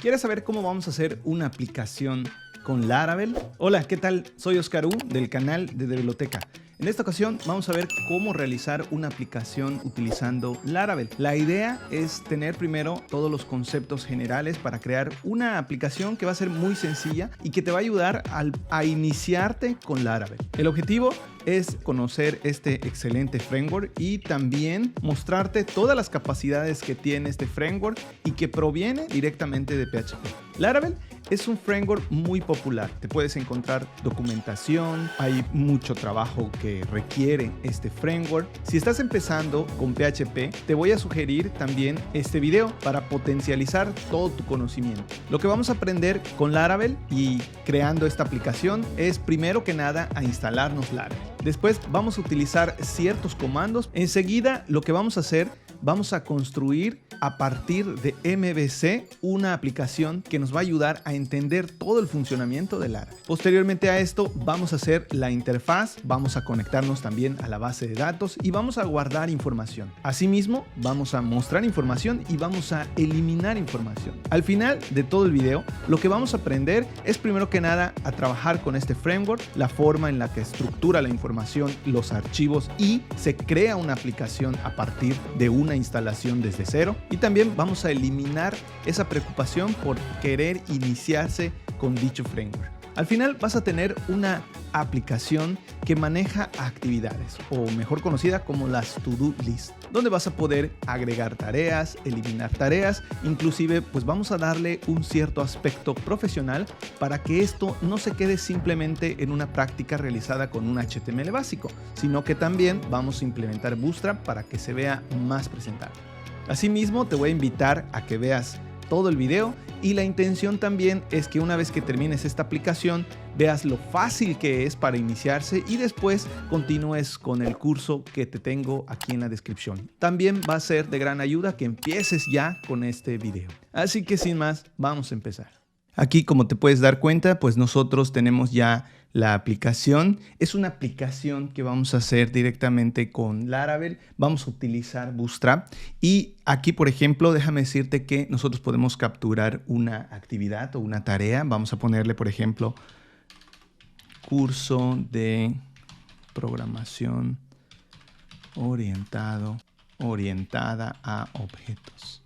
¿Quieres saber cómo vamos a hacer una aplicación con Laravel? Hola, ¿qué tal? Soy Oscar U del canal de Develoteca. En esta ocasión vamos a ver cómo realizar una aplicación utilizando Laravel. La idea es tener primero todos los conceptos generales para crear una aplicación que va a ser muy sencilla y que te va a ayudar a iniciarte con Laravel. El objetivo es conocer este excelente framework y también mostrarte todas las capacidades que tiene este framework y que proviene directamente de PHP. Laravel es un framework muy popular. Te puedes encontrar documentación, hay mucho trabajo que requiere este framework. Si estás empezando con PHP, te voy a sugerir también este video para potencializar todo tu conocimiento. Lo que vamos a aprender con Laravel y creando esta aplicación es primero que nada a instalarnos Laravel. Después vamos a utilizar ciertos comandos. Enseguida lo que vamos a hacer, vamos a construir a partir de MVC una aplicación que nos va a ayudar a entender todo el funcionamiento de Laravel. Posteriormente a esto vamos a hacer la interfaz, vamos a conectarnos también a la base de datos y vamos a guardar información. Asimismo vamos a mostrar información y vamos a eliminar información. Al final de todo el video lo que vamos a aprender es primero que nada a trabajar con este framework, la forma en la que estructura la información, los archivos y se crea una aplicación a partir de una instalación desde cero. Y también vamos a eliminar esa preocupación por querer iniciarse con dicho framework. Al final vas a tener una aplicación que maneja actividades, o mejor conocida como las to-do list, donde vas a poder agregar tareas, eliminar tareas, inclusive pues vamos a darle un cierto aspecto profesional para que esto no se quede simplemente en una práctica realizada con un HTML básico, sino que también vamos a implementar Bootstrap para que se vea más presentable. Asimismo, te voy a invitar a que veas todo el video y la intención también es que una vez que termines esta aplicación veas lo fácil que es para iniciarse y después continúes con el curso que te tengo aquí en la descripción. También va a ser de gran ayuda que empieces ya con este video. Así que sin más, vamos a empezar. Aquí, como te puedes dar cuenta, pues nosotros tenemos ya la aplicación. Es una aplicación que vamos a hacer directamente con Laravel. Vamos a utilizar Bootstrap. Y aquí, por ejemplo, déjame decirte que nosotros podemos capturar una actividad o una tarea. Vamos a ponerle, por ejemplo, curso de programación orientada a objetos.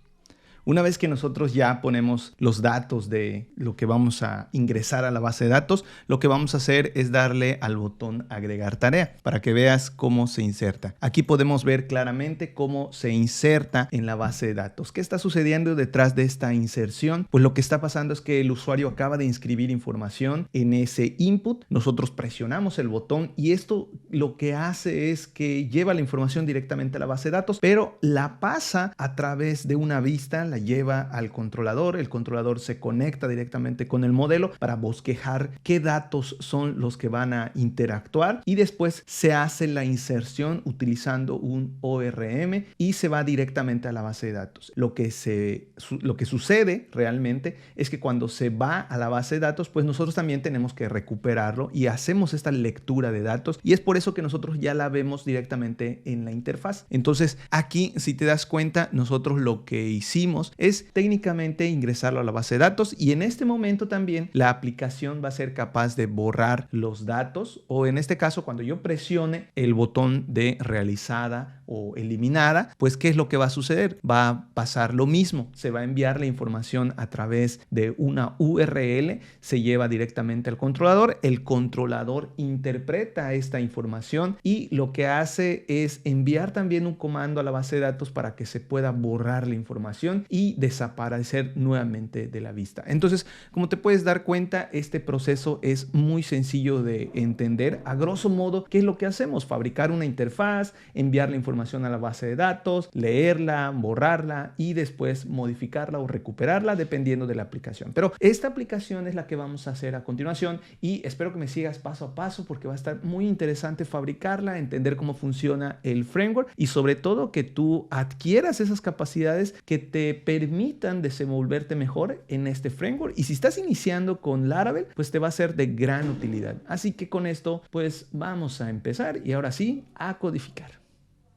Una vez que nosotros ya ponemos los datos de lo que vamos a ingresar a la base de datos, lo que vamos a hacer es darle al botón agregar tarea para que veas cómo se inserta. Aquí podemos ver claramente cómo se inserta en la base de datos. ¿Qué está sucediendo detrás de esta inserción? Pues lo que está pasando es que el usuario acaba de inscribir información en ese input. Nosotros presionamos el botón y esto lo que hace es que lleva la información directamente a la base de datos, pero la pasa a través de una vista, la lleva al controlador, el controlador se conecta directamente con el modelo para bosquejar qué datos son los que van a interactuar y después se hace la inserción utilizando un ORM y se va directamente a la base de datos. Lo que sucede realmente es que cuando se va a la base de datos, pues nosotros también tenemos que recuperarlo y hacemos esta lectura de datos y es por eso que nosotros ya la vemos directamente en la interfaz. Entonces aquí, si te das cuenta, nosotros lo que hicimos es técnicamente ingresarlo a la base de datos y en este momento también la aplicación va a ser capaz de borrar los datos o en este caso cuando yo presione el botón de realizada o eliminada, pues ¿qué es lo que va a suceder? Va a pasar lo mismo, se va a enviar la información a través de una URL, se lleva directamente al controlador, el controlador interpreta esta información y lo que hace es enviar también un comando a la base de datos para que se pueda borrar la información y desaparecer nuevamente de la vista. Entonces, como te puedes dar cuenta, este proceso es muy sencillo de entender. A grosso modo, ¿qué es lo que hacemos? Fabricar una interfaz, enviar la información a la base de datos, leerla, borrarla y después modificarla o recuperarla dependiendo de la aplicación. Pero esta aplicación es la que vamos a hacer a continuación y espero que me sigas paso a paso porque va a estar muy interesante fabricarla, entender cómo funciona el framework y sobre todo que tú adquieras esas capacidades que te permitan desenvolverte mejor en este framework. Y si estás iniciando con Laravel, pues te va a ser de gran utilidad. Así que con esto, pues vamos a empezar y ahora sí, a codificar.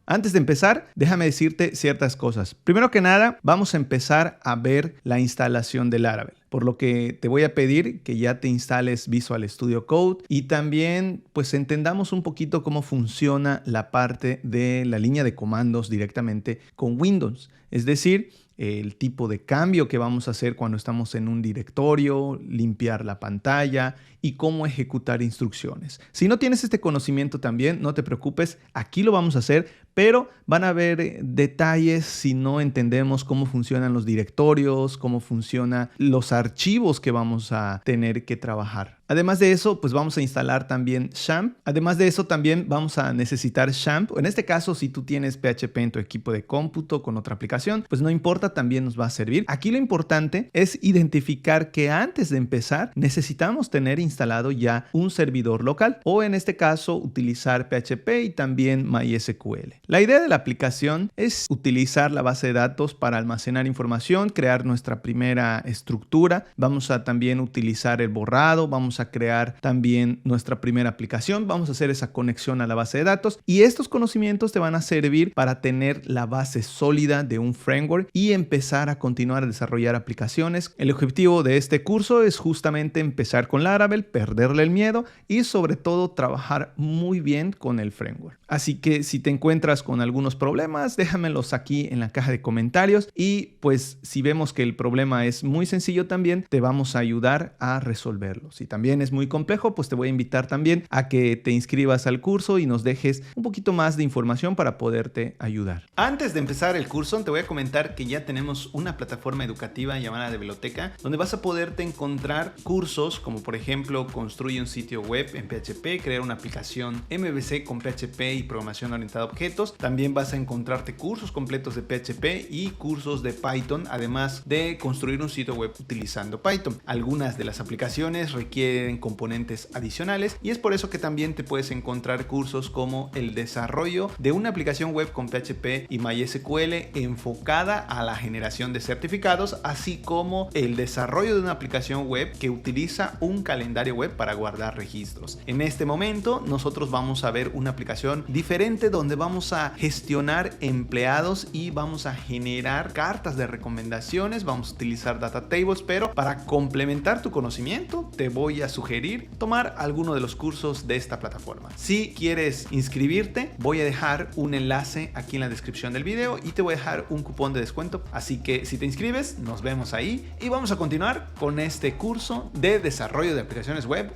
Antes de empezar, déjame decirte ciertas cosas. Primero que nada, vamos a empezar a ver la instalación de Laravel, por lo que te voy a pedir que ya te instales Visual Studio Code y también pues entendamos un poquito cómo funciona la parte de la línea de comandos directamente con Windows. Es decir, el tipo de cambio que vamos a hacer cuando estamos en un directorio, limpiar la pantalla y cómo ejecutar instrucciones. Si no tienes este conocimiento también, no te preocupes, aquí lo vamos a hacer, pero van a haber detalles si no entendemos cómo funcionan los directorios, cómo funcionan los archivos que vamos a tener que trabajar. Además de eso, pues vamos a instalar también XAMPP. Además de eso, también vamos a necesitar XAMPP. En este caso, si tú tienes PHP en tu equipo de cómputo con otra aplicación, pues no importa, también nos va a servir. Aquí lo importante es identificar que antes de empezar necesitamos tener instalado ya un servidor local o en este caso utilizar PHP y también MySQL. La idea de la aplicación es utilizar la base de datos para almacenar información, crear nuestra primera estructura. Vamos a también utilizar el borrado, vamos a crear también nuestra primera aplicación, vamos a hacer esa conexión a la base de datos y estos conocimientos te van a servir para tener la base sólida de un framework y empezar a continuar a desarrollar aplicaciones. El objetivo de este curso es justamente empezar con Laravel, perderle el miedo y sobre todo trabajar muy bien con el framework. Así que si te encuentras con algunos problemas, déjamelos aquí en la caja de comentarios y pues si vemos que el problema es muy sencillo también, te vamos a ayudar a resolverlo. Si también es muy complejo, pues te voy a invitar también a que te inscribas al curso y nos dejes un poquito más de información para poderte ayudar. Antes de empezar el curso, te voy a comentar que ya tenemos una plataforma educativa llamada Develoteca, donde vas a poderte encontrar cursos como por ejemplo construye un sitio web en PHP, crear una aplicación MVC con PHP y programación orientada a objetos. También vas a encontrarte cursos completos de PHP y cursos de Python, además de construir un sitio web utilizando Python. Algunas de las aplicaciones requieren componentes adicionales y es por eso que también te puedes encontrar cursos como el desarrollo de una aplicación web con PHP y MySQL enfocada a la generación de certificados, así como el desarrollo de una aplicación web que utiliza un calendario web para guardar registros. En este momento nosotros vamos a ver una aplicación diferente donde vamos a gestionar empleados y vamos a generar cartas de recomendaciones, vamos a utilizar data tables, pero para complementar tu conocimiento te voy a sugerir tomar alguno de los cursos de esta plataforma. Si quieres inscribirte, voy a dejar un enlace aquí en la descripción del video y te voy a dejar un cupón de descuento, así que si te inscribes, nos vemos ahí y vamos a continuar con este curso de desarrollo de aplicaciones web.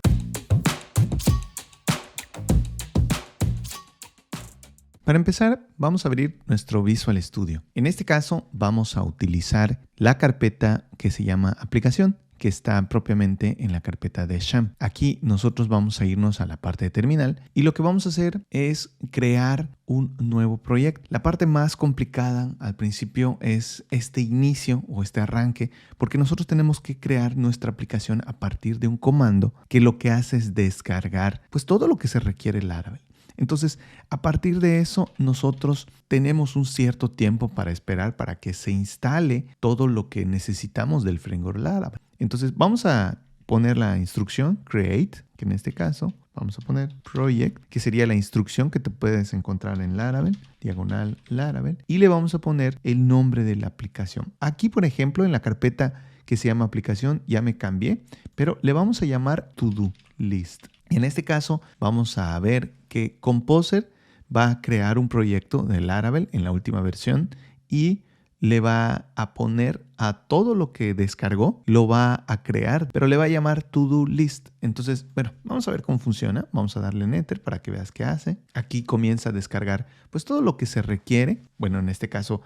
Para empezar, vamos a abrir nuestro Visual Studio. En este caso, vamos a utilizar la carpeta que se llama aplicación, que está propiamente en la carpeta de XAMPP. Aquí nosotros vamos a irnos a la parte de terminal y lo que vamos a hacer es crear un nuevo proyecto. La parte más complicada al principio es este inicio o este arranque, porque nosotros tenemos que crear nuestra aplicación a partir de un comando que lo que hace es descargar pues todo lo que se requiere Laravel. Entonces, a partir de eso, nosotros tenemos un cierto tiempo para esperar para que se instale todo lo que necesitamos del framework Laravel. Entonces, vamos a poner la instrucción create, que en este caso vamos a poner project, que sería la instrucción que te puedes encontrar en Laravel, diagonal Laravel, y le vamos a poner el nombre de la aplicación. Aquí, por ejemplo, en la carpeta que se llama aplicación, ya me cambié, pero le vamos a llamar to-do list. En este caso, vamos a ver que Composer va a crear un proyecto de Laravel en la última versión y le va a poner a todo lo que descargó, lo va a crear, pero le va a llamar to-do list. Entonces, bueno, vamos a ver cómo funciona. Vamos a darle en Enter para que veas qué hace. Aquí comienza a descargar pues todo lo que se requiere. Bueno, en este caso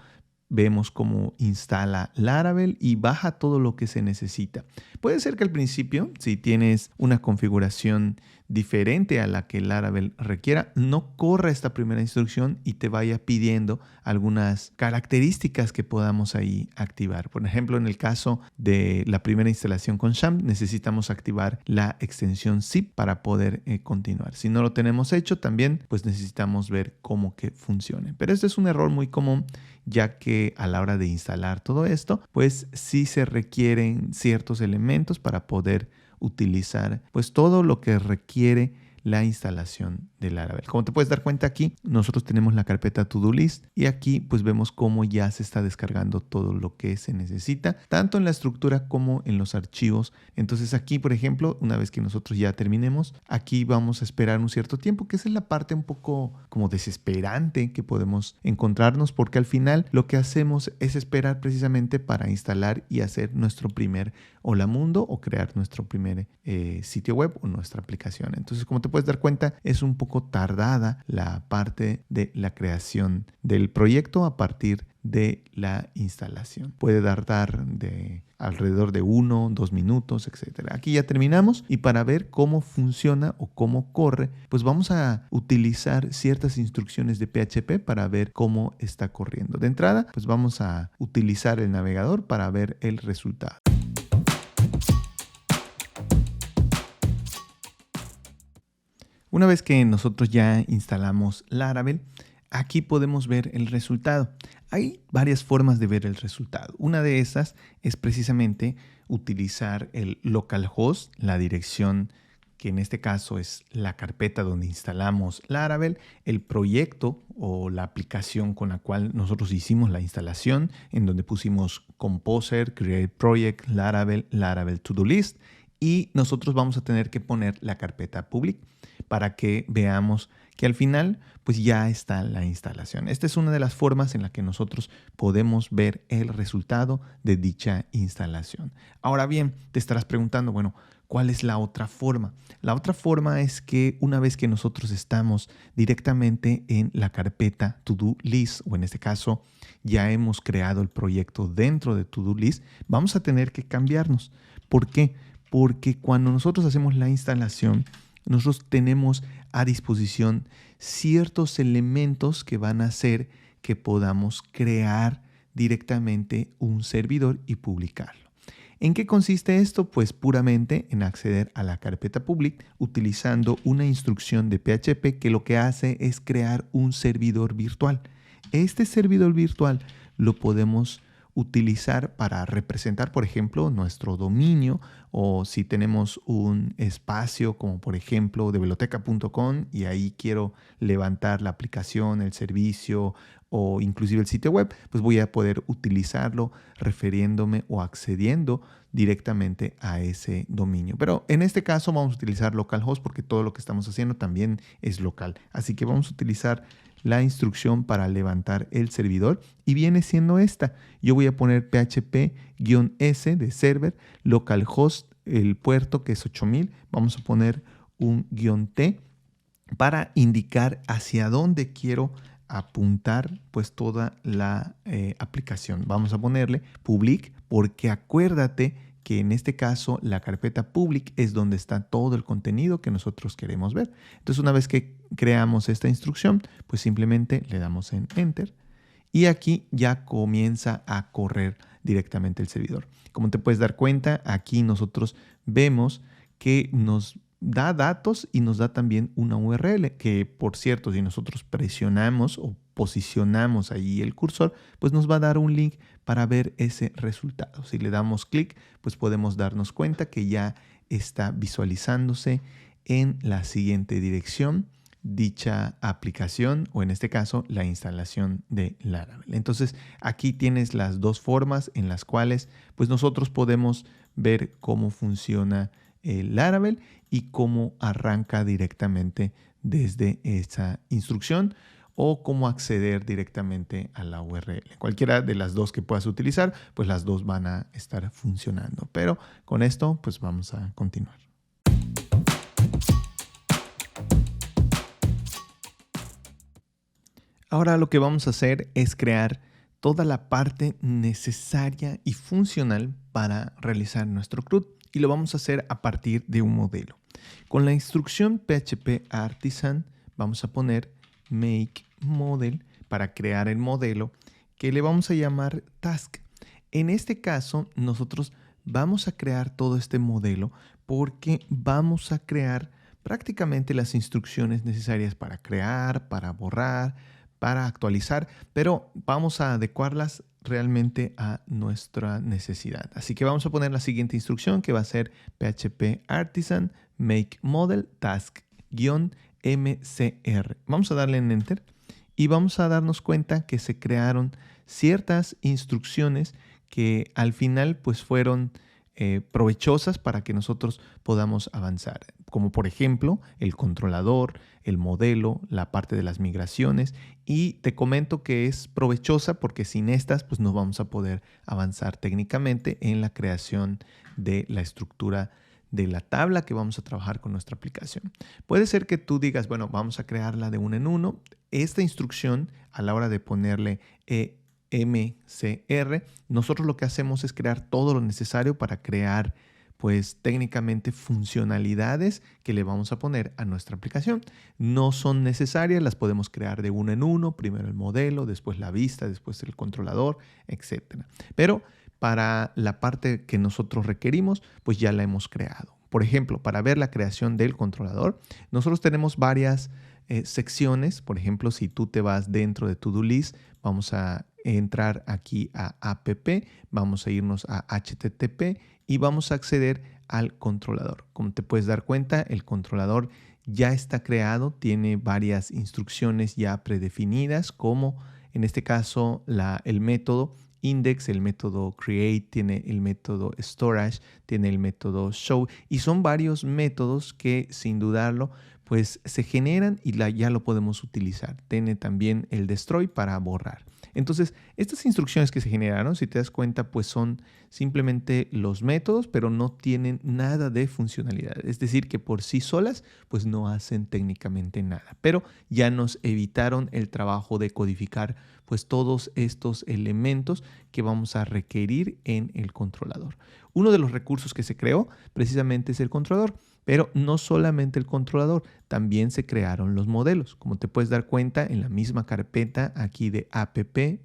vemos cómo instala Laravel y baja todo lo que se necesita. Puede ser que al principio, si tienes una configuración diferente a la que Laravel requiera, no corra esta primera instrucción y te vaya pidiendo algunas características que podamos ahí activar. Por ejemplo, en el caso de la primera instalación con XAMPP, necesitamos activar la extensión zip para poder continuar. Si no lo tenemos hecho, también pues necesitamos ver cómo que funcione. Pero este es un error muy común, ya que a la hora de instalar todo esto, pues sí se requieren ciertos elementos para poder utilizar pues todo lo que requiere la instalación de Laravel. Como te puedes dar cuenta aquí, nosotros tenemos la carpeta To Do List y aquí pues vemos cómo ya se está descargando todo lo que se necesita, tanto en la estructura como en los archivos. Entonces aquí, por ejemplo, una vez que nosotros ya terminemos, aquí vamos a esperar un cierto tiempo, que esa es la parte un poco como desesperante que podemos encontrarnos, porque al final lo que hacemos es esperar precisamente para instalar y hacer nuestro primer Hola Mundo o crear nuestro primer sitio web o nuestra aplicación. Entonces, como te puedes dar cuenta, es un poco tardada la parte de la creación del proyecto a partir de la instalación. Puede tardar de alrededor de 1, 2 minutos, etc. Aquí ya terminamos y para ver cómo funciona o cómo corre, pues vamos a utilizar ciertas instrucciones de PHP para ver cómo está corriendo. De entrada, pues vamos a utilizar el navegador para ver el resultado. Una vez que nosotros ya instalamos Laravel, aquí podemos ver el resultado. Hay varias formas de ver el resultado. Una de esas es precisamente utilizar el localhost, la dirección que en este caso es la carpeta donde instalamos Laravel, el proyecto o la aplicación con la cual nosotros hicimos la instalación, en donde pusimos Composer, Create Project, Laravel, Laravel To Do List, y nosotros vamos a tener que poner la carpeta public para que veamos que al final pues ya está la instalación. Esta es una de las formas en la que nosotros podemos ver el resultado de dicha instalación. Ahora bien, te estarás preguntando, bueno, ¿cuál es la otra forma? La otra forma es que una vez que nosotros estamos directamente en la carpeta To Do List, o en este caso ya hemos creado el proyecto dentro de To Do List, vamos a tener que cambiarnos. ¿Por qué? Porque cuando nosotros hacemos la instalación, nosotros tenemos a disposición ciertos elementos que van a hacer que podamos crear directamente un servidor y publicarlo. ¿En qué consiste esto? Pues puramente en acceder a la carpeta public utilizando una instrucción de PHP que lo que hace es crear un servidor virtual. Este servidor virtual lo podemos utilizar para representar, por ejemplo, nuestro dominio, o si tenemos un espacio como por ejemplo develoteca.com y ahí quiero levantar la aplicación, el servicio o inclusive el sitio web, pues voy a poder utilizarlo refiriéndome o accediendo directamente a ese dominio. Pero en este caso vamos a utilizar localhost porque todo lo que estamos haciendo también es local. Así que vamos a utilizar la instrucción para levantar el servidor y viene siendo esta. Yo voy a poner php-s de server, localhost, el puerto que es 8000, vamos a poner un -t para indicar hacia dónde quiero apuntar pues toda la aplicación. Vamos a ponerle public porque acuérdate que en este caso la carpeta public es donde está todo el contenido que nosotros queremos ver. Entonces una vez que creamos esta instrucción, pues simplemente le damos en Enter y aquí ya comienza a correr directamente el servidor. Como te puedes dar cuenta, aquí nosotros vemos que nos da datos y nos da también una URL que, por cierto, si nosotros presionamos o posicionamos ahí el cursor, pues nos va a dar un link para ver ese resultado. Si le damos clic, pues podemos darnos cuenta que ya está visualizándose en la siguiente dirección dicha aplicación o en este caso la instalación de Laravel. Entonces aquí tienes las dos formas en las cuales pues nosotros podemos ver cómo funciona el Laravel y cómo arranca directamente desde esa instrucción o cómo acceder directamente a la URL. Cualquiera de las dos que puedas utilizar, pues las dos van a estar funcionando. Pero con esto, pues vamos a continuar. Ahora lo que vamos a hacer es crear toda la parte necesaria y funcional para realizar nuestro CRUD y lo vamos a hacer a partir de un modelo. Con la instrucción PHP Artisan vamos a poner make model para crear el modelo que le vamos a llamar task. En este caso nosotros vamos a crear todo este modelo porque vamos a crear prácticamente las instrucciones necesarias para crear, para borrar, para actualizar, pero vamos a adecuarlas realmente a nuestra necesidad. Así que vamos a poner la siguiente instrucción que va a ser PHP Artisan make model task -mcr. Vamos a darle en Enter y vamos a darnos cuenta que se crearon ciertas instrucciones que al final pues fueron provechosas para que nosotros podamos avanzar, como por ejemplo el controlador, el modelo, la parte de las migraciones, y te comento que es provechosa porque sin estas pues no vamos a poder avanzar técnicamente en la creación de la estructura de la tabla que vamos a trabajar con nuestra aplicación. Puede ser que tú digas, bueno, vamos a crearla de uno en uno. Esta instrucción, a la hora de ponerle MCR, nosotros lo que hacemos es crear todo lo necesario para crear pues técnicamente funcionalidades que le vamos a poner a nuestra aplicación. No son necesarias, las podemos crear de uno en uno, primero el modelo, después la vista, después el controlador, etc. Pero para la parte que nosotros requerimos, pues ya la hemos creado. Por ejemplo, para ver la creación del controlador, nosotros tenemos varias secciones. Por ejemplo, si tú te vas dentro de To-Do List, vamos a entrar aquí a app, vamos a irnos a HTTP y vamos a acceder al controlador. Como te puedes dar cuenta, el controlador ya está creado, tiene varias instrucciones ya predefinidas, como en este caso el método index, el método create, tiene el método storage, tiene el método show, y son varios métodos que sin dudarlo pues se generan y ya lo podemos utilizar. Tiene también el destroy para borrar. Entonces, estas instrucciones que se generaron, si te das cuenta, pues son simplemente los métodos, pero no tienen nada de funcionalidad. Es decir, que por sí solas, pues no hacen técnicamente nada. Pero ya nos evitaron el trabajo de codificar pues todos estos elementos que vamos a requerir en el controlador. Uno de los recursos que se creó precisamente es el controlador. Pero no solamente el controlador, también se crearon los modelos. Como te puedes dar cuenta, en la misma carpeta aquí de app,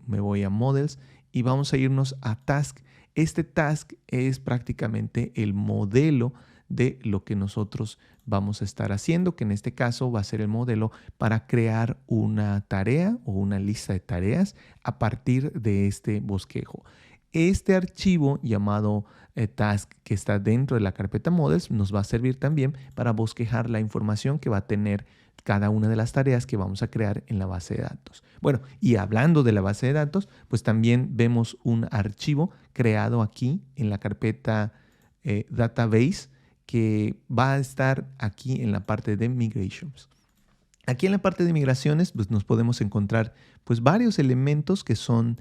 me voy a Models y vamos a irnos a Task. Este Task es prácticamente el modelo de lo que nosotros vamos a estar haciendo, que en este caso va a ser el modelo para crear una tarea o una lista de tareas a partir de este bosquejo. Este archivo llamado task que está dentro de la carpeta models nos va a servir también para bosquejar la información que va a tener cada una de las tareas que vamos a crear en la base de datos. Bueno, y hablando de la base de datos, pues también vemos un archivo creado aquí en la carpeta database que va a estar aquí en la parte de migrations. Aquí en la parte de migraciones pues nos podemos encontrar pues varios elementos que son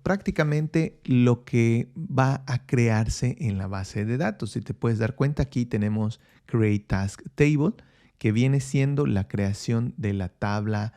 prácticamente lo que va a crearse en la base de datos. Si te puedes dar cuenta, aquí tenemos Create Task Table, que viene siendo la creación de la tabla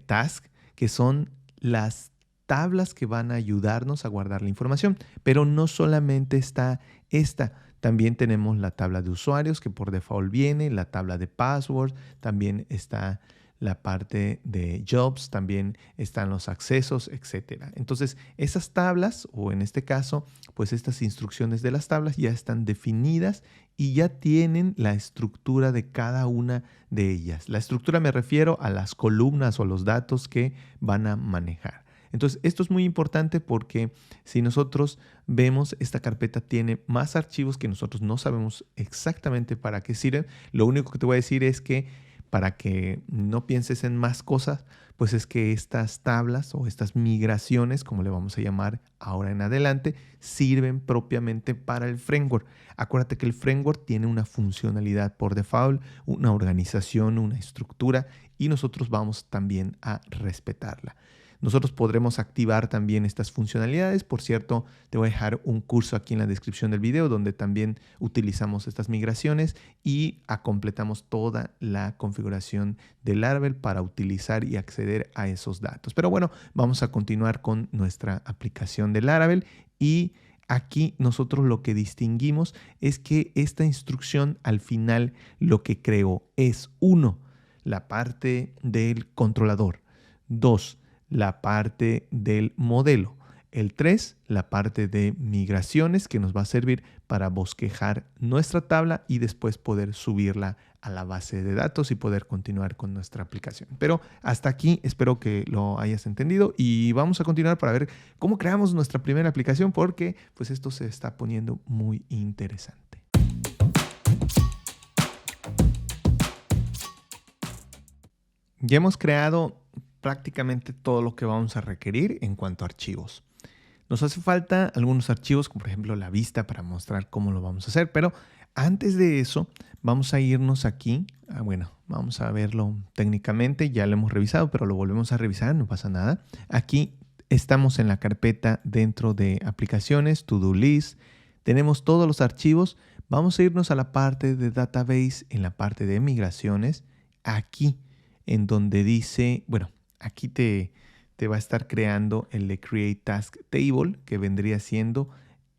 Task, que son las tablas que van a ayudarnos a guardar la información. Pero no solamente está esta, también tenemos la tabla de usuarios, que por default viene, la tabla de password, también está la parte de jobs, también están los accesos, etc. Entonces, esas tablas, o en este caso, pues estas instrucciones de las tablas ya están definidas y ya tienen la estructura de cada una de ellas. La estructura me refiero a las columnas o los datos que van a manejar. Entonces, esto es muy importante porque si nosotros vemos, esta carpeta tiene más archivos que nosotros no sabemos exactamente para qué sirven. Lo único que te voy a decir es que para que no pienses en más cosas, pues es que estas tablas o estas migraciones, como le vamos a llamar ahora en adelante, sirven propiamente para el framework. Acuérdate que el framework tiene una funcionalidad por default, una organización, una estructura, y nosotros vamos también a respetarla. Nosotros podremos activar también estas funcionalidades. Por cierto, te voy a dejar un curso aquí en la descripción del video donde también utilizamos estas migraciones y completamos toda la configuración de Laravel para utilizar y acceder a esos datos. Pero bueno, vamos a continuar con nuestra aplicación de Laravel y aquí nosotros lo que distinguimos es que esta instrucción al final lo que creó es 1, la parte del controlador, 2, la parte del modelo, el 3, la parte de migraciones que nos va a servir para bosquejar nuestra tabla y después poder subirla a la base de datos y poder continuar con nuestra aplicación. Pero hasta aquí espero que lo hayas entendido y vamos a continuar para ver cómo creamos nuestra primera aplicación porque pues esto se está poniendo muy interesante. Ya hemos creado prácticamente todo lo que vamos a requerir en cuanto a archivos. Nos hace falta algunos archivos, como por ejemplo la vista para mostrar cómo lo vamos a hacer, pero antes de eso vamos a irnos aquí. Vamos a verlo técnicamente, ya lo hemos revisado, pero lo volvemos a revisar, no pasa nada. Aquí estamos en la carpeta dentro de aplicaciones, To-Do List, tenemos todos los archivos. Vamos a irnos a la parte de Database, en la parte de migraciones, aquí en donde dice, aquí te va a estar creando el de Create Task Table, que vendría siendo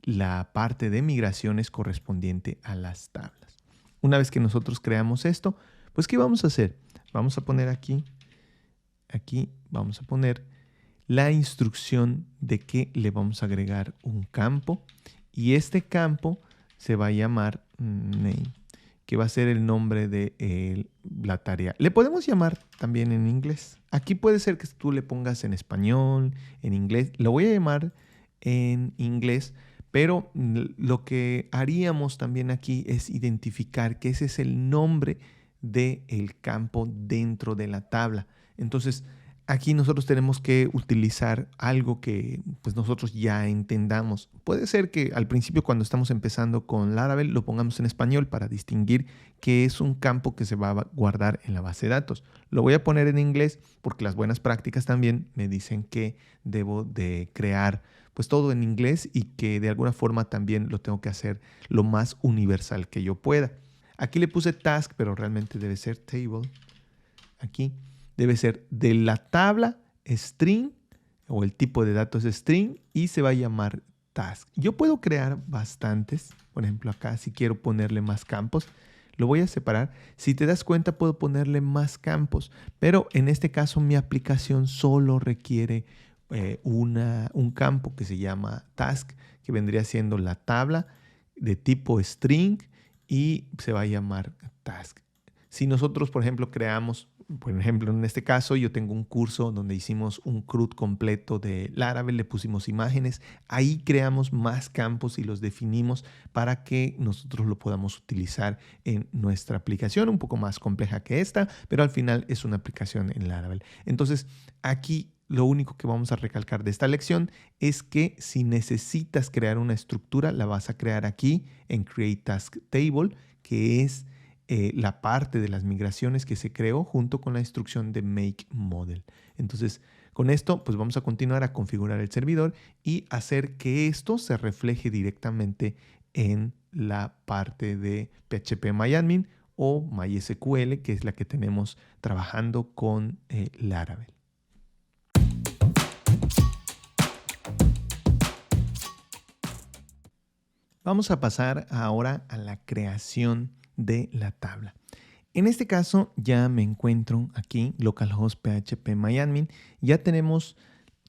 la parte de migraciones correspondiente a las tablas. Una vez que nosotros creamos esto, pues ¿qué vamos a hacer? Vamos a poner aquí vamos a poner la instrucción de que le vamos a agregar un campo, y este campo se va a llamar name, que va a ser el nombre de la tarea. Le podemos llamar también en inglés. Aquí puede ser que tú le pongas en español, en inglés. Lo voy a llamar en inglés, pero lo que haríamos también aquí es identificar que ese es el nombre del campo dentro de la tabla. Entonces, aquí nosotros tenemos que utilizar algo que pues nosotros ya entendamos. Puede ser que al principio, cuando estamos empezando con Laravel, lo pongamos en español para distinguir que es un campo que se va a guardar en la base de datos. Lo voy a poner en inglés porque las buenas prácticas también me dicen que debo de crear pues todo en inglés, y que de alguna forma también lo tengo que hacer lo más universal que yo pueda. Aquí le puse task, pero realmente debe ser table. Aquí debe ser de la tabla string, o el tipo de datos string, y se va a llamar task. Yo puedo crear bastantes. Por ejemplo, acá si quiero ponerle más campos, lo voy a separar. Si te das cuenta, puedo ponerle más campos, pero en este caso mi aplicación solo requiere un campo que se llama task, que vendría siendo la tabla de tipo string, y se va a llamar task. Si nosotros, por ejemplo, creamos, por ejemplo, en este caso yo tengo un curso donde hicimos un CRUD completo de Laravel, le pusimos imágenes, ahí creamos más campos y los definimos para que nosotros lo podamos utilizar en nuestra aplicación, un poco más compleja que esta, pero al final es una aplicación en Laravel. Entonces, aquí lo único que vamos a recalcar de esta lección es que si necesitas crear una estructura, la vas a crear aquí en Create Task Table, que es la parte de las migraciones que se creó junto con la instrucción de Make Model. Entonces, con esto, pues vamos a continuar a configurar el servidor y hacer que esto se refleje directamente en la parte de PHP-MyAdmin o MySQL, que es la que tenemos trabajando con Laravel. Vamos a pasar ahora a la creación de la tabla. En este caso ya me encuentro aquí, localhost php-myadmin. Ya tenemos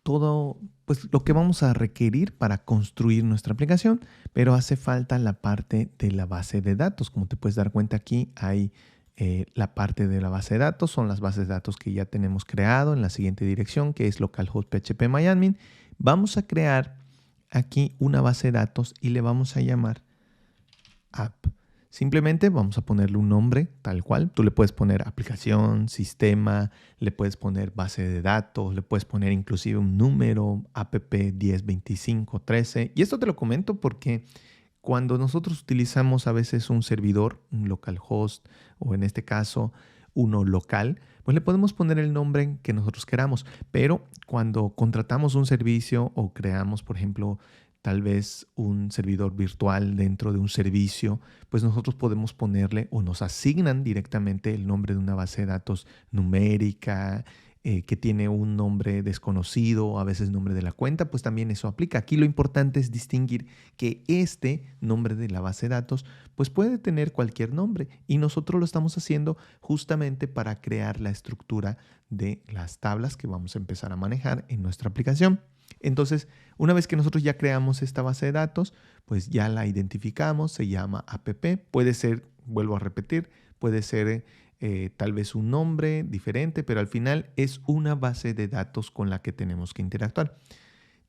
todo pues, lo que vamos a requerir para construir nuestra aplicación, pero hace falta la parte de la base de datos. Como te puedes dar cuenta, aquí hay la parte de la base de datos. Son las bases de datos que ya tenemos creado en la siguiente dirección, que es localhost php-myadmin. Vamos a crear aquí una base de datos y le vamos a llamar app. Simplemente vamos a ponerle un nombre tal cual. Tú le puedes poner aplicación, sistema, le puedes poner base de datos, le puedes poner inclusive un número, app 102513. Y esto te lo comento porque cuando nosotros utilizamos a veces un servidor, un localhost, o en este caso uno local, pues le podemos poner el nombre que nosotros queramos. Pero cuando contratamos un servicio o creamos, por ejemplo, tal vez un servidor virtual dentro de un servicio, pues nosotros podemos ponerle, o nos asignan directamente, el nombre de una base de datos numérica, que tiene un nombre desconocido, a veces nombre de la cuenta, pues también eso aplica. Aquí lo importante es distinguir que este nombre de la base de datos pues puede tener cualquier nombre, y nosotros lo estamos haciendo justamente para crear la estructura de las tablas que vamos a empezar a manejar en nuestra aplicación. Entonces, una vez que nosotros ya creamos esta base de datos, pues ya la identificamos, se llama app. Puede ser, vuelvo a repetir, puede ser tal vez un nombre diferente, pero al final es una base de datos con la que tenemos que interactuar.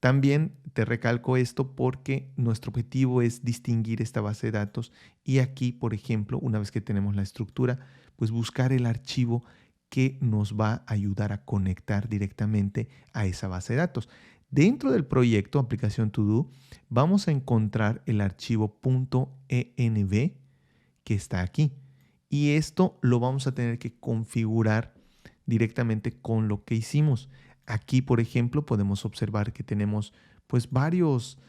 También te recalco esto porque nuestro objetivo es distinguir esta base de datos, y aquí, por ejemplo, una vez que tenemos la estructura, pues buscar el archivo que nos va a ayudar a conectar directamente a esa base de datos. Dentro del proyecto aplicación To Do vamos a encontrar el archivo .env que está aquí. Y esto lo vamos a tener que configurar directamente con lo que hicimos. Aquí, por ejemplo, podemos observar que tenemos pues varios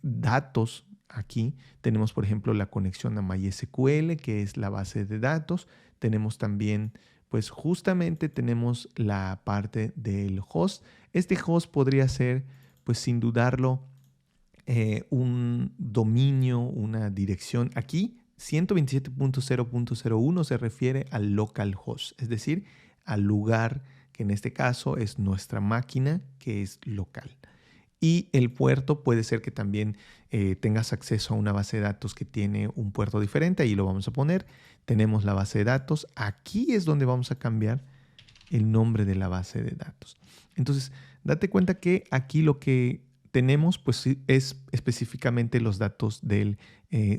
datos. Aquí tenemos, por ejemplo, la conexión a MySQL, que es la base de datos. Tenemos también, pues justamente tenemos la parte del host. Este host podría ser, pues sin dudarlo, un dominio, una dirección. Aquí 127.0.01 se refiere al localhost, es decir, al lugar que en este caso es nuestra máquina, que es local. Y el puerto puede ser que también tengas acceso a una base de datos que tiene un puerto diferente. Ahí lo vamos a poner. Tenemos la base de datos. Aquí es donde vamos a cambiar el nombre de la base de datos. Entonces, date cuenta que aquí lo que tenemos pues, es específicamente los datos del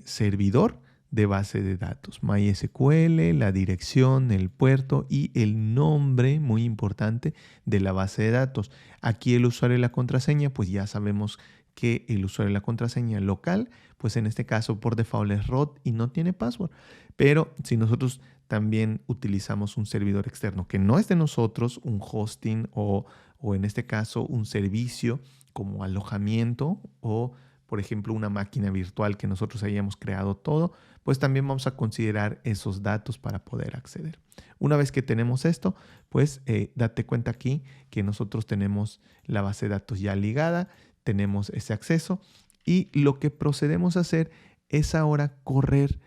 servidor de base de datos. MySQL, la dirección, el puerto y el nombre, muy importante, de la base de datos. Aquí el usuario y la contraseña, pues ya sabemos que el usuario y la contraseña local, pues en este caso por default es root y no tiene password. Pero si nosotros también utilizamos un servidor externo que no es de nosotros, un hosting o en este caso un servicio como alojamiento o por ejemplo una máquina virtual que nosotros hayamos creado todo, pues también vamos a considerar esos datos para poder acceder. Una vez que tenemos esto, pues date cuenta aquí que nosotros tenemos la base de datos ya ligada, tenemos ese acceso y lo que procedemos a hacer es ahora correr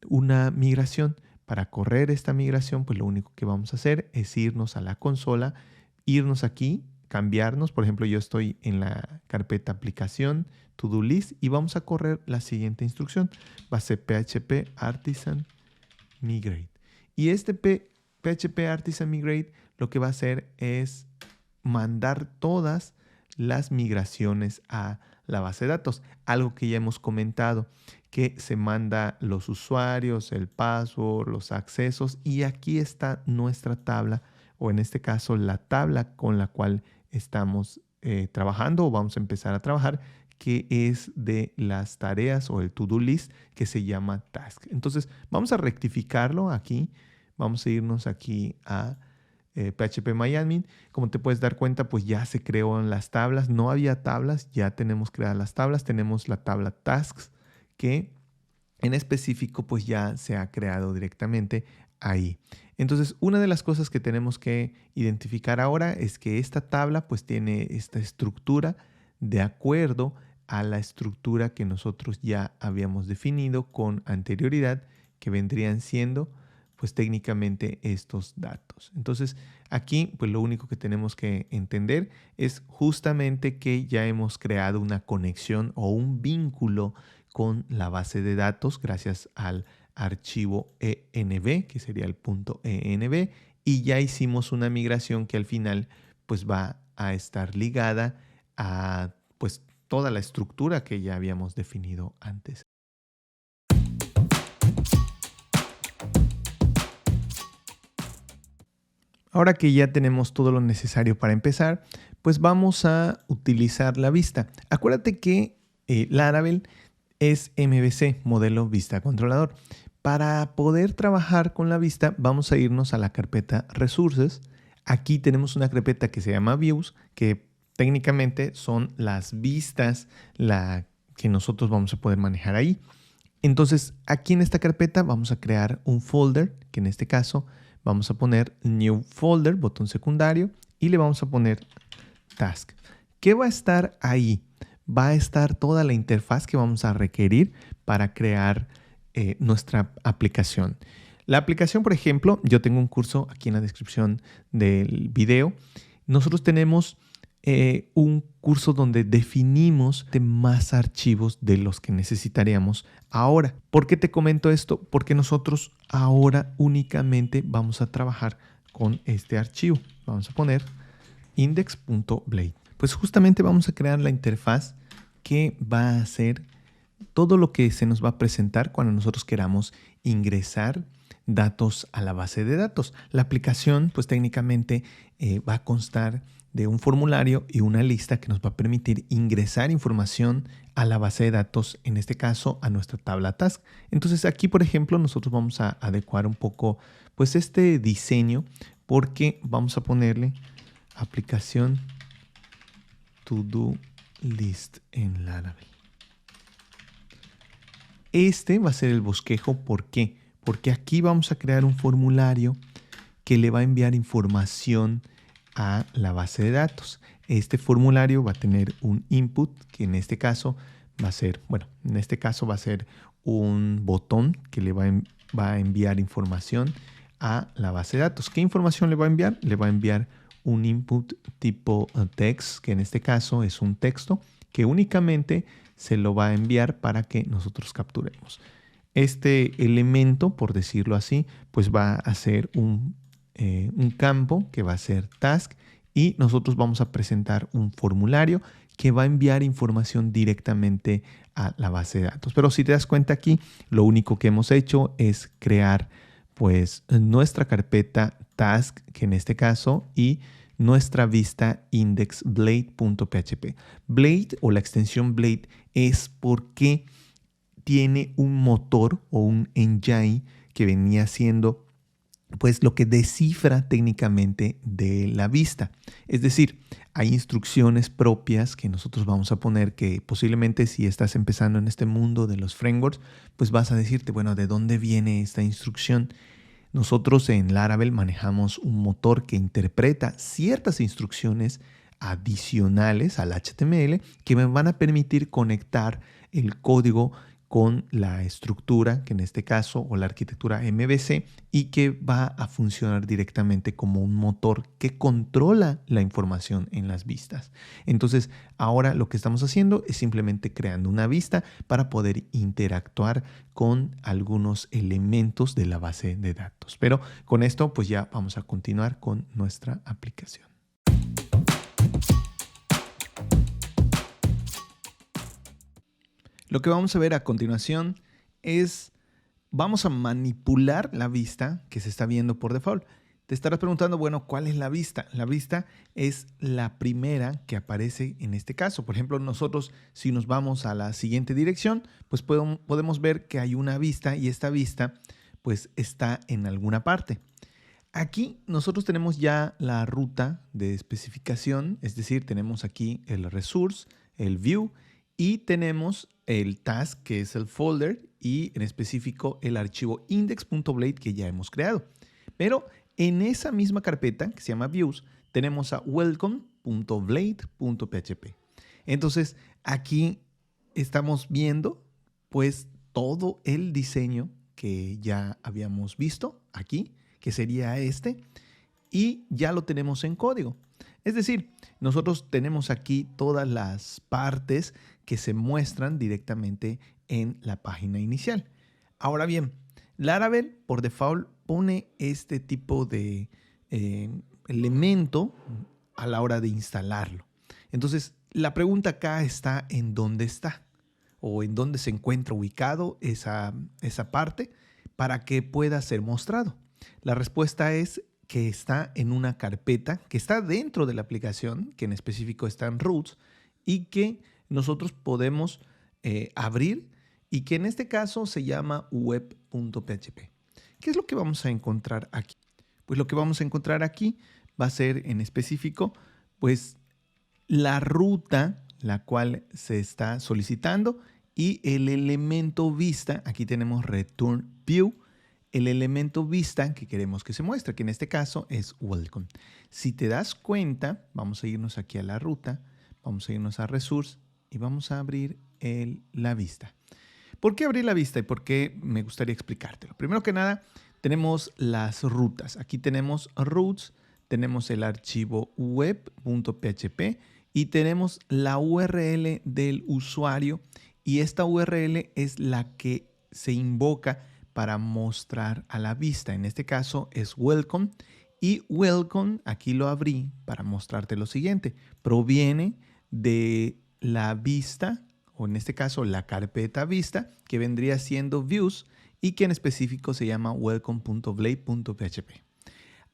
una migración. Para correr esta migración, pues lo único que vamos a hacer es irnos a la consola, irnos aquí, cambiarnos. Por ejemplo, yo estoy en la carpeta aplicación, to-do list y vamos a correr la siguiente instrucción. Va a ser php artisan migrate. Y este php artisan migrate lo que va a hacer es mandar todas las migraciones a la base de datos. Algo que ya hemos comentado, que se manda los usuarios, el password, los accesos y aquí está nuestra tabla o en este caso la tabla con la cual estamos trabajando o vamos a empezar a trabajar, que es de las tareas o el to-do list que se llama task. Entonces vamos a rectificarlo aquí, vamos a irnos aquí a phpMyAdmin. Como te puedes dar cuenta, pues ya se creó en las tablas, no había tablas, ya tenemos creadas las tablas, tenemos la tabla tasks que en específico pues ya se ha creado directamente ahí. Entonces, una de las cosas que tenemos que identificar ahora es que esta tabla pues tiene esta estructura de acuerdo a la estructura que nosotros ya habíamos definido con anterioridad, que vendrían siendo pues técnicamente estos datos. Entonces, aquí pues lo único que tenemos que entender es justamente que ya hemos creado una conexión o un vínculo con la base de datos gracias al archivo env, que sería el .env, y ya hicimos una migración que al final pues va a estar ligada a pues toda la estructura que ya habíamos definido antes. Ahora que ya tenemos todo lo necesario para empezar, pues vamos a utilizar la vista. Acuérdate que Laravel es MVC, modelo vista controlador. Para poder trabajar con la vista, vamos a irnos a la carpeta Resources. Aquí tenemos una carpeta que se llama Views, que técnicamente son las vistas que nosotros vamos a poder manejar ahí. Entonces, aquí en esta carpeta vamos a crear un folder, que en este caso vamos a poner New Folder, botón secundario, y le vamos a poner Task. ¿Qué va a estar ahí? Va a estar toda la interfaz que vamos a requerir para crear nuestra aplicación. La aplicación, por ejemplo, yo tengo un curso aquí en la descripción del video. Nosotros tenemos un curso donde definimos más archivos de los que necesitaríamos ahora. ¿Por qué te comento esto? Porque nosotros ahora únicamente vamos a trabajar con este archivo. Vamos a poner index.blade. Pues justamente vamos a crear la interfaz que va a hacer todo lo que se nos va a presentar cuando nosotros queramos ingresar datos a la base de datos. La aplicación, pues técnicamente va a constar de un formulario y una lista que nos va a permitir ingresar información a la base de datos, en este caso a nuestra tabla task. Entonces aquí, por ejemplo, nosotros vamos a adecuar un poco pues este diseño, porque vamos a ponerle aplicación to-do list en Laravel. Este va a ser el bosquejo. ¿Por qué? Porque aquí vamos a crear un formulario que le va a enviar información a la base de datos. Este formulario va a tener un input, que en este caso va a ser, un botón que le va a enviar información a la base de datos. ¿Qué información le va a enviar? Le va a enviar un input tipo text, que en este caso es un texto que únicamente se lo va a enviar para que nosotros capturemos. Este elemento, por decirlo así, pues va a ser un campo que va a ser task, y nosotros vamos a presentar un formulario que va a enviar información directamente a la base de datos. Pero si te das cuenta aquí, lo único que hemos hecho es crear pues nuestra carpeta task, que en este caso, y nuestra vista indexblade.php. Blade, o la extensión Blade, es porque tiene un motor o un engine que venía siendo pues lo que descifra técnicamente de la vista. Es decir, hay instrucciones propias que nosotros vamos a poner, que posiblemente si estás empezando en este mundo de los frameworks, pues vas a decirte, bueno, ¿de dónde viene esta instrucción? Nosotros en Laravel manejamos un motor que interpreta ciertas instrucciones adicionales al HTML que me van a permitir conectar el código con la estructura, que en este caso, o la arquitectura MVC, y que va a funcionar directamente como un motor que controla la información en las vistas. Entonces, ahora lo que estamos haciendo es simplemente creando una vista para poder interactuar con algunos elementos de la base de datos. Pero con esto, pues ya vamos a continuar con nuestra aplicación. Lo que vamos a ver a continuación es, vamos a manipular la vista que se está viendo por default. Te estarás preguntando, bueno, ¿cuál es la vista? La vista es la primera que aparece en este caso. Por ejemplo, nosotros, si nos vamos a la siguiente dirección, pues podemos ver que hay una vista, y esta vista pues está en alguna parte. Aquí nosotros tenemos ya la ruta de especificación, es decir, tenemos aquí el resource, el view, y tenemos el task, que es el folder, y en específico el archivo index.blade que ya hemos creado. Pero en esa misma carpeta que se llama views, tenemos a welcome.blade.php. Entonces aquí estamos viendo pues todo el diseño que ya habíamos visto aquí, que sería este, y ya lo tenemos en código. Es decir, nosotros tenemos aquí todas las partes que se muestran directamente en la página inicial. Ahora bien, Laravel por default pone este tipo de elemento a la hora de instalarlo. Entonces, la pregunta acá está en dónde está, o en dónde se encuentra ubicado esa parte para que pueda ser mostrado. La respuesta es que está en una carpeta que está dentro de la aplicación, que en específico está en roots, y que nosotros podemos abrir, y que en este caso se llama web.php. ¿Qué es lo que vamos a encontrar aquí? Pues lo que vamos a encontrar aquí va a ser en específico pues la ruta la cual se está solicitando, y el elemento vista. Aquí tenemos return view, el elemento vista que queremos que se muestre, que en este caso es welcome. Si te das cuenta, vamos a irnos aquí a la ruta, vamos a irnos a resource y vamos a abrir la vista. ¿Por qué abrir la vista y por qué me gustaría explicártelo? Primero que nada, tenemos las rutas. Aquí tenemos routes, tenemos el archivo web.php y tenemos la URL del usuario, y esta URL es la que se invoca para mostrar a la vista. En este caso es welcome, y welcome, aquí lo abrí para mostrarte lo siguiente, proviene de la vista, o en este caso la carpeta vista, que vendría siendo views, y que en específico se llama welcome.blade.php.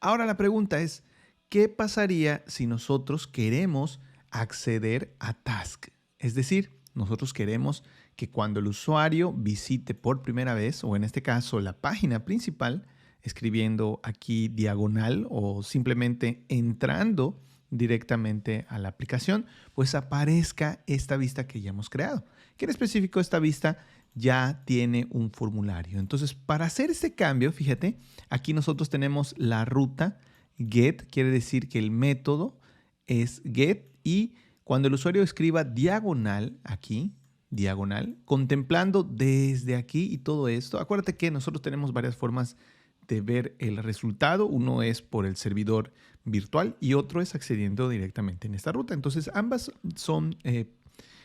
Ahora la pregunta es, ¿qué pasaría si nosotros queremos acceder a task? Es decir, nosotros queremos que cuando el usuario visite por primera vez, o en este caso la página principal, escribiendo aquí diagonal o simplemente entrando directamente a la aplicación, pues aparezca esta vista que ya hemos creado. Que en específico esta vista ya tiene un formulario. Entonces, para hacer este cambio, fíjate, aquí nosotros tenemos la ruta get, quiere decir que el método es get, y cuando el usuario escriba diagonal aquí, diagonal, contemplando desde aquí y todo esto, acuérdate que nosotros tenemos varias formas de ver el resultado. Uno es por el servidor virtual y otro es accediendo directamente en esta ruta. Entonces, ambas son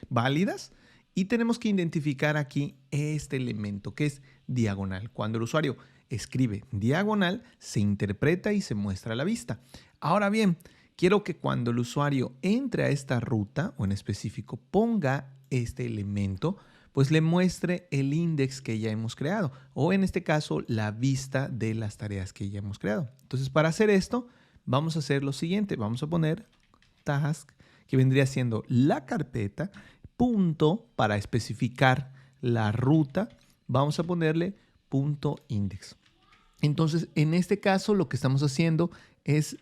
válidas y tenemos que identificar aquí este elemento que es diagonal. Cuando el usuario escribe diagonal, se interpreta y se muestra a la vista. Ahora bien, quiero que cuando el usuario entre a esta ruta, o en específico ponga este elemento, pues le muestre el index que ya hemos creado, o en este caso la vista de las tareas que ya hemos creado. Entonces, para hacer esto, vamos a hacer lo siguiente. Vamos a poner task, que vendría siendo la carpeta, punto, para especificar la ruta, vamos a ponerle punto index. Entonces, en este caso, lo que estamos haciendo es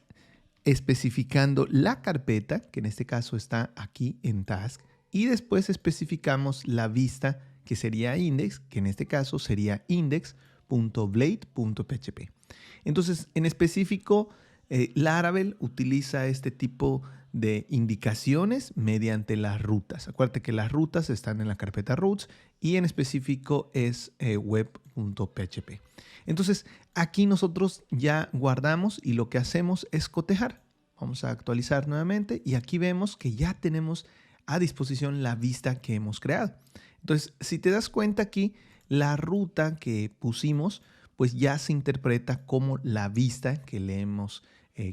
especificando la carpeta, que en este caso está aquí en task, y después especificamos la vista, que sería index, que en este caso sería index.blade.php. Entonces, en específico, Laravel utiliza este tipo de indicaciones mediante las rutas. Acuérdate que las rutas están en la carpeta routes y en específico es web.php. Entonces, aquí nosotros ya guardamos y lo que hacemos es cotejar. Vamos a actualizar nuevamente y aquí vemos que ya tenemos a disposición la vista que hemos creado. Entonces, si te das cuenta aquí, la ruta que pusimos, pues ya se interpreta como la vista que le hemos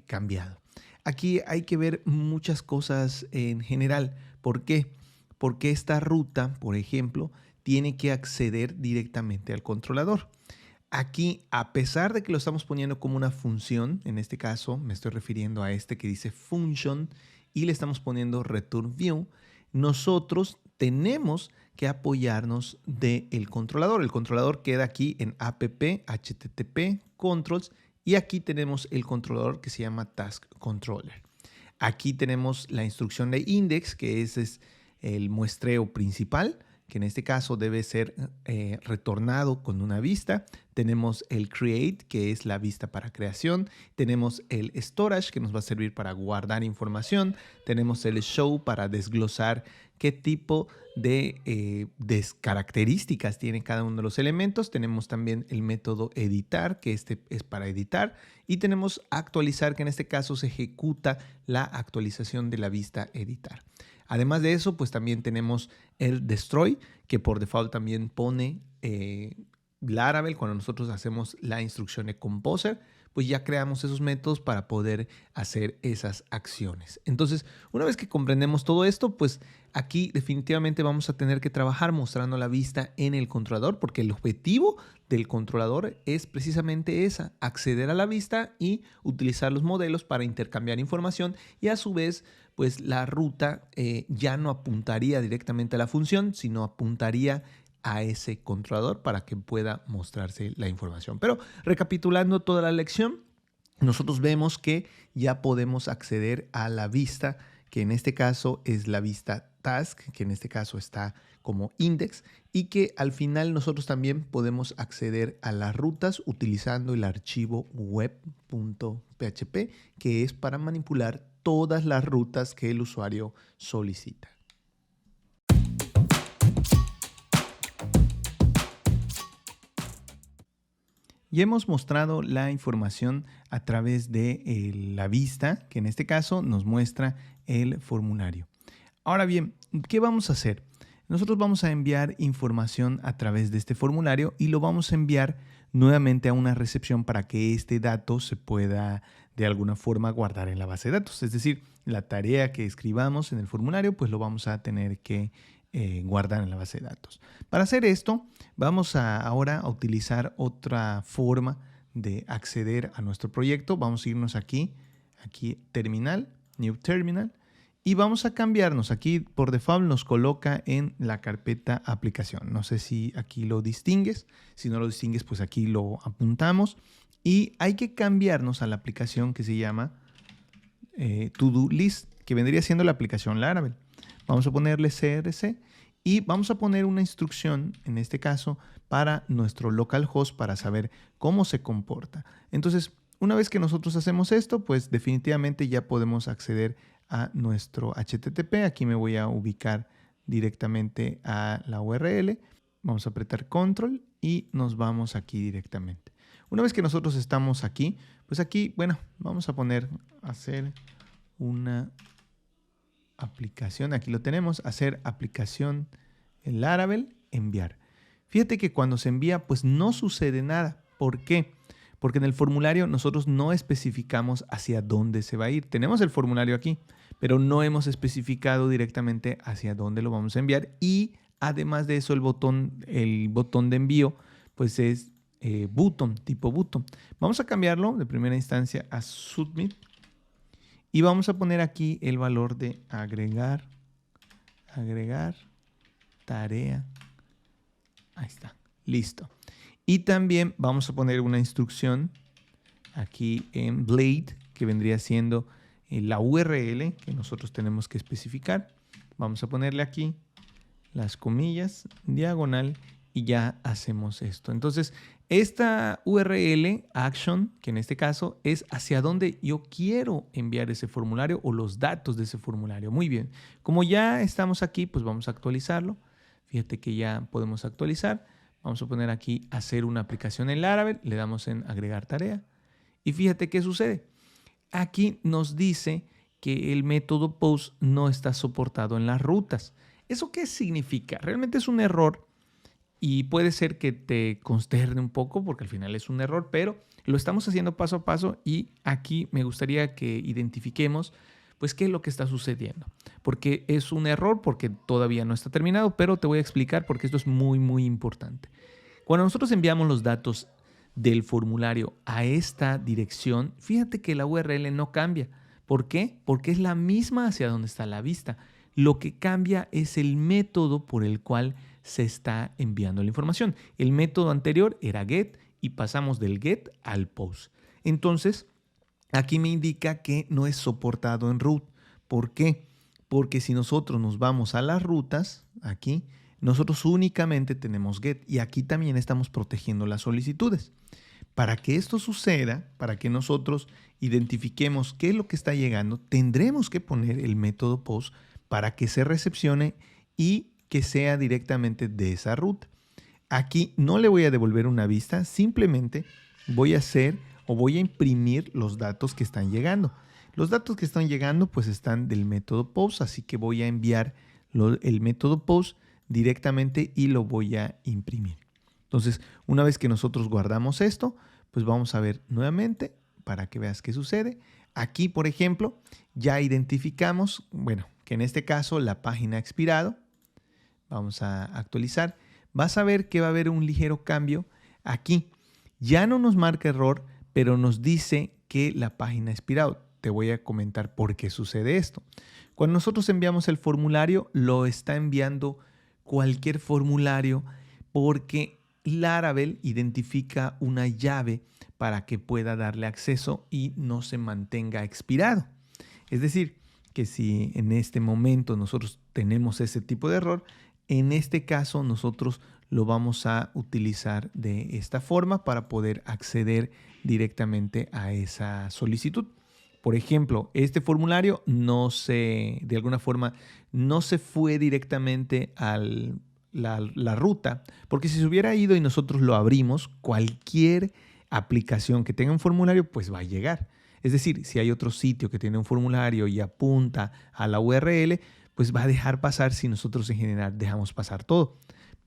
cambiado. Aquí hay que ver muchas cosas en general. ¿Por qué? Porque esta ruta, por ejemplo, tiene que acceder directamente al controlador. Aquí, a pesar de que lo estamos poniendo como una función, en este caso me estoy refiriendo a este que dice function y le estamos poniendo return view, nosotros tenemos que apoyarnos del controlador. El controlador queda aquí en app http controls y aquí tenemos el controlador que se llama task controller. Aquí tenemos la instrucción de index, que es el muestreo principal, que en este caso debe ser retornado con una vista. Tenemos el create, que es la vista para creación. Tenemos el storage, que nos va a servir para guardar información. Tenemos el show para desglosar qué tipo de características tiene cada uno de los elementos. Tenemos también el método editar, que este es para editar. Y tenemos actualizar, que en este caso se ejecuta la actualización de la vista editar. Además de eso, pues también tenemos el destroy, que por default también pone Laravel. Cuando nosotros hacemos la instrucción de composer, pues ya creamos esos métodos para poder hacer esas acciones. Entonces, una vez que comprendemos todo esto, pues aquí definitivamente vamos a tener que trabajar mostrando la vista en el controlador, porque el objetivo del controlador es precisamente esa, acceder a la vista y utilizar los modelos para intercambiar información, y a su vez, pues la ruta ya no apuntaría directamente a la función, sino apuntaría a ese controlador para que pueda mostrarse la información. Pero recapitulando toda la lección, nosotros vemos que ya podemos acceder a la vista, que en este caso es la vista task, que en este caso está como index, y que al final nosotros también podemos acceder a las rutas utilizando el archivo web.php, que es para manipular todas las rutas que el usuario solicita. Ya hemos mostrado la información a través de la vista, que en este caso nos muestra el formulario. Ahora bien, ¿qué vamos a hacer? Nosotros vamos a enviar información a través de este formulario y lo vamos a enviar nuevamente a una recepción para que este dato se pueda de alguna forma guardar en la base de datos. Es decir, la tarea que escribamos en el formulario, pues lo vamos a tener que guardar en la base de datos. Para hacer esto, Vamos ahora a utilizar otra forma de acceder a nuestro proyecto. Vamos a irnos aquí terminal, New Terminal, y vamos a cambiarnos. Aquí por default nos coloca en la carpeta aplicación. No sé si aquí lo distingues. Si no lo distingues, pues aquí lo apuntamos. Y hay que cambiarnos a la aplicación que se llama To-Do List, que vendría siendo la aplicación Laravel. Vamos a ponerle CRC y vamos a poner una instrucción, en este caso, para nuestro localhost para saber cómo se comporta. Entonces, una vez que nosotros hacemos esto, pues definitivamente ya podemos acceder a nuestro HTTP. Aquí me voy a ubicar directamente a la URL. Vamos a apretar Control y nos vamos aquí directamente. Una vez que nosotros estamos aquí, pues aquí, bueno, vamos a poner hacer una aplicación. Aquí lo tenemos, hacer aplicación en Laravel, enviar. Fíjate que cuando se envía, pues no sucede nada. ¿Por qué? Porque en el formulario nosotros no especificamos hacia dónde se va a ir. Tenemos el formulario aquí, pero no hemos especificado directamente hacia dónde lo vamos a enviar. Y además de eso, el botón de envío, pues es button, tipo button. Vamos a cambiarlo de primera instancia a submit. Y vamos a poner aquí el valor de agregar tarea. Ahí está, listo. Y también vamos a poner una instrucción aquí en Blade, que vendría siendo la URL que nosotros tenemos que especificar. Vamos a ponerle aquí las comillas, diagonal, y ya hacemos esto. Entonces, esta URL, action, que en este caso es hacia dónde yo quiero enviar ese formulario o los datos de ese formulario. Muy bien. Como ya estamos aquí, pues vamos a actualizarlo. Fíjate que ya podemos actualizar. Vamos a poner aquí hacer una aplicación en Laravel. Le damos en agregar tarea. Y fíjate qué sucede. Aquí nos dice que el método post no está soportado en las rutas. ¿Eso qué significa? Realmente es un error. Y puede ser que te consterne un poco porque al final es un error, pero lo estamos haciendo paso a paso y aquí me gustaría que identifiquemos pues qué es lo que está sucediendo. Porque es un error, porque todavía no está terminado, pero te voy a explicar porque esto es muy, muy importante. Cuando nosotros enviamos los datos del formulario a esta dirección, fíjate que la URL no cambia. ¿Por qué? Porque es la misma hacia donde está la vista. Lo que cambia es el método por el cual se está enviando la información. El método anterior era get y pasamos del get al post. Entonces, aquí me indica que no es soportado en root. ¿Por qué? Porque si nosotros nos vamos a las rutas, aquí, nosotros únicamente tenemos get y aquí también estamos protegiendo las solicitudes. Para que esto suceda, para que nosotros identifiquemos qué es lo que está llegando, tendremos que poner el método post para que se recepcione y que sea directamente de esa ruta. Aquí no le voy a devolver una vista, simplemente voy a hacer o voy a imprimir los datos que están llegando. Los datos que están llegando pues están del método post, así que voy a enviar el método post directamente y lo voy a imprimir. Entonces, una vez que nosotros guardamos esto, pues vamos a ver nuevamente para que veas qué sucede. Aquí, por ejemplo, ya identificamos, bueno, que en este caso la página ha expirado. Vamos a actualizar. Vas a ver que va a haber un ligero cambio. Aquí ya no nos marca error, pero nos dice que la página ha expirado. Te voy a comentar por qué sucede esto. Cuando nosotros enviamos el formulario, lo está enviando cualquier formulario porque Laravel identifica una llave para que pueda darle acceso y no se mantenga expirado. Es decir, que si en este momento nosotros tenemos ese tipo de error, en este caso nosotros lo vamos a utilizar de esta forma para poder acceder directamente a esa solicitud. Por ejemplo, este formulario de alguna forma no se fue directamente a la ruta, porque si se hubiera ido y nosotros lo abrimos, cualquier aplicación que tenga un formulario pues va a llegar. Es decir, si hay otro sitio que tiene un formulario y apunta a la URL, pues va a dejar pasar si nosotros en general dejamos pasar todo.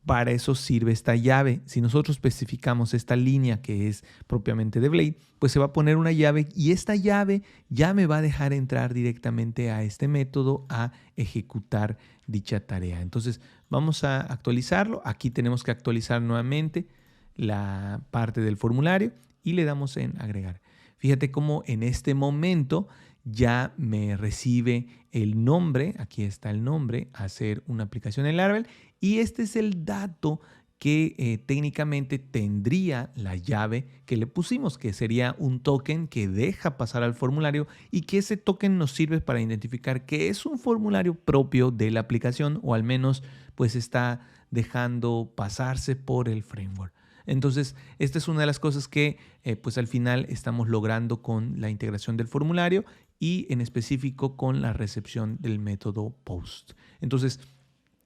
Para eso sirve esta llave. Si nosotros especificamos esta línea que es propiamente de Blade, pues se va a poner una llave y esta llave ya me va a dejar entrar directamente a este método a ejecutar dicha tarea. Entonces Vamos a actualizarlo. Aquí tenemos que actualizar nuevamente la parte del formulario y le damos en agregar. Fíjate cómo en este momento ya me recibe el nombre, aquí está el nombre, hacer una aplicación en Laravel, y este es el dato que técnicamente tendría la llave que le pusimos, que sería un token que deja pasar al formulario y que ese token nos sirve para identificar que es un formulario propio de la aplicación, o al menos pues está dejando pasarse por el framework. Entonces, esta es una de las cosas que pues al final estamos logrando con la integración del formulario y en específico con la recepción del método POST. Entonces,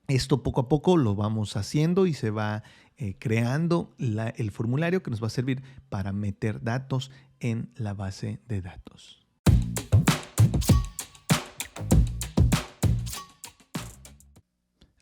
esto poco a poco lo vamos haciendo y se va creando el formulario que nos va a servir para meter datos en la base de datos.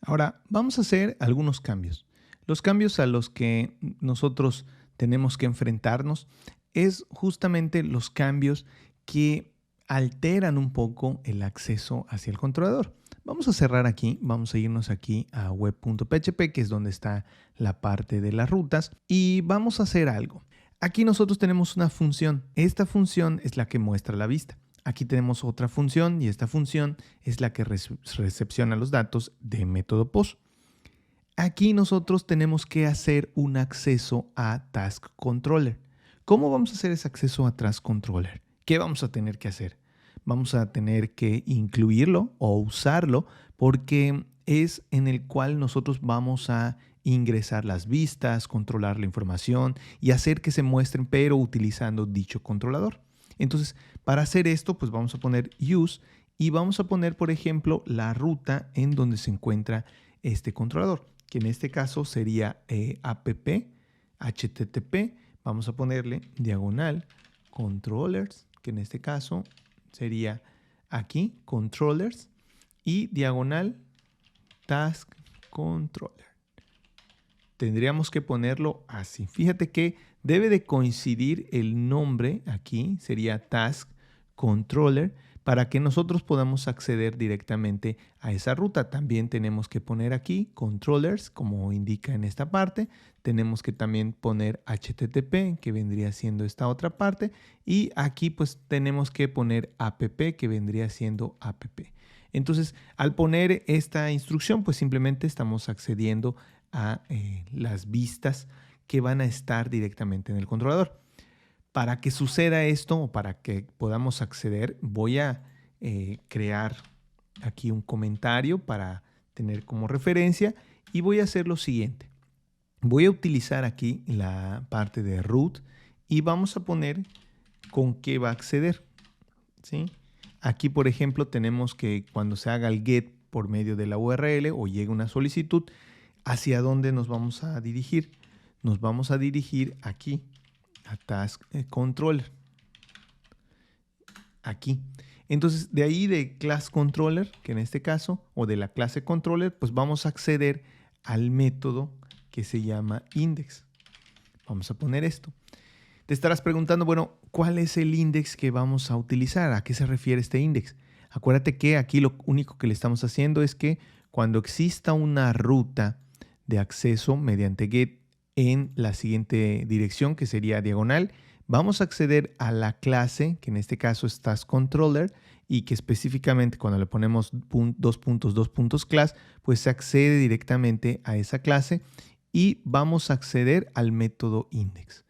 Ahora, vamos a hacer algunos cambios. Los cambios a los que nosotros tenemos que enfrentarnos es justamente los cambios que alteran un poco el acceso hacia el controlador. Vamos a cerrar aquí, vamos a irnos aquí a web.php, que es donde está la parte de las rutas, y vamos a hacer algo. Aquí nosotros tenemos una función. Esta función es la que muestra la vista. Aquí tenemos otra función y esta función es la que recepciona los datos de método POST. Aquí nosotros tenemos que hacer un acceso a Task Controller. ¿Cómo vamos a hacer ese acceso a Task Controller? ¿Qué vamos a tener que hacer? Vamos a tener que incluirlo o usarlo porque es en el cual nosotros vamos a ingresar las vistas, controlar la información y hacer que se muestren, pero utilizando dicho controlador. Entonces, para hacer esto, pues vamos a poner use y vamos a poner, por ejemplo, la ruta en donde se encuentra este controlador, que en este caso sería app, http, vamos a ponerle diagonal controllers, que en este caso sería aquí controllers y diagonal task controller. Tendríamos que ponerlo así. Fíjate que debe de coincidir el nombre aquí, sería task controller, para que nosotros podamos acceder directamente a esa ruta. También tenemos que poner aquí controllers, como indica en esta parte. Tenemos que también poner HTTP, que vendría siendo esta otra parte. Y aquí pues tenemos que poner app, que vendría siendo app. Entonces, al poner esta instrucción, pues simplemente estamos accediendo a las vistas que van a estar directamente en el controlador. Para que suceda esto o para que podamos acceder, voy a crear aquí un comentario para tener como referencia y voy a hacer lo siguiente. Voy a utilizar aquí la parte de root y vamos a poner con qué va a acceder, ¿sí? Aquí, por ejemplo, tenemos que cuando se haga el get por medio de la URL o llegue una solicitud, ¿hacia dónde nos vamos a dirigir? Nos vamos a dirigir aquí a Task Controller. Aquí. Entonces, de ahí de Class Controller, que en este caso, o de la clase Controller, pues vamos a acceder al método que se llama index. Vamos a poner esto. Te estarás preguntando, bueno, ¿cuál es el index que vamos a utilizar? ¿A qué se refiere este index? Acuérdate que aquí lo único que le estamos haciendo es que cuando exista una ruta de acceso mediante get en la siguiente dirección, que sería diagonal, vamos a acceder a la clase, que en este caso es Task Controller, y que específicamente cuando le ponemos class, pues se accede directamente a esa clase y vamos a acceder al método index.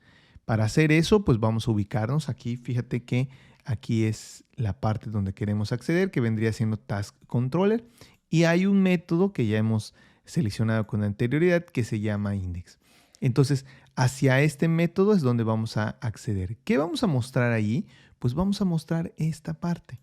Para hacer eso, pues vamos a ubicarnos aquí. Fíjate que aquí es la parte donde queremos acceder, que vendría siendo Task Controller, y hay un método que ya hemos seleccionado con anterioridad que se llama index. Entonces, hacia este método es donde vamos a acceder. ¿Qué vamos a mostrar ahí? Pues vamos a mostrar esta parte.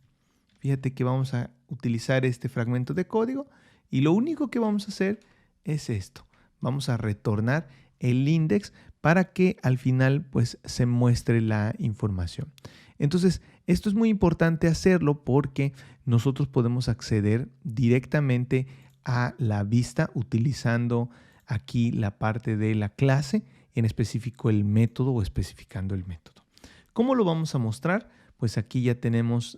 Fíjate que vamos a utilizar este fragmento de código y lo único que vamos a hacer es esto. Vamos a retornar el index para que al final pues se muestre la información. Entonces, esto es muy importante hacerlo porque nosotros podemos acceder directamente a la vista utilizando aquí la parte de la clase, en específico el método o especificando el método. ¿Cómo lo vamos a mostrar? Pues aquí ya tenemos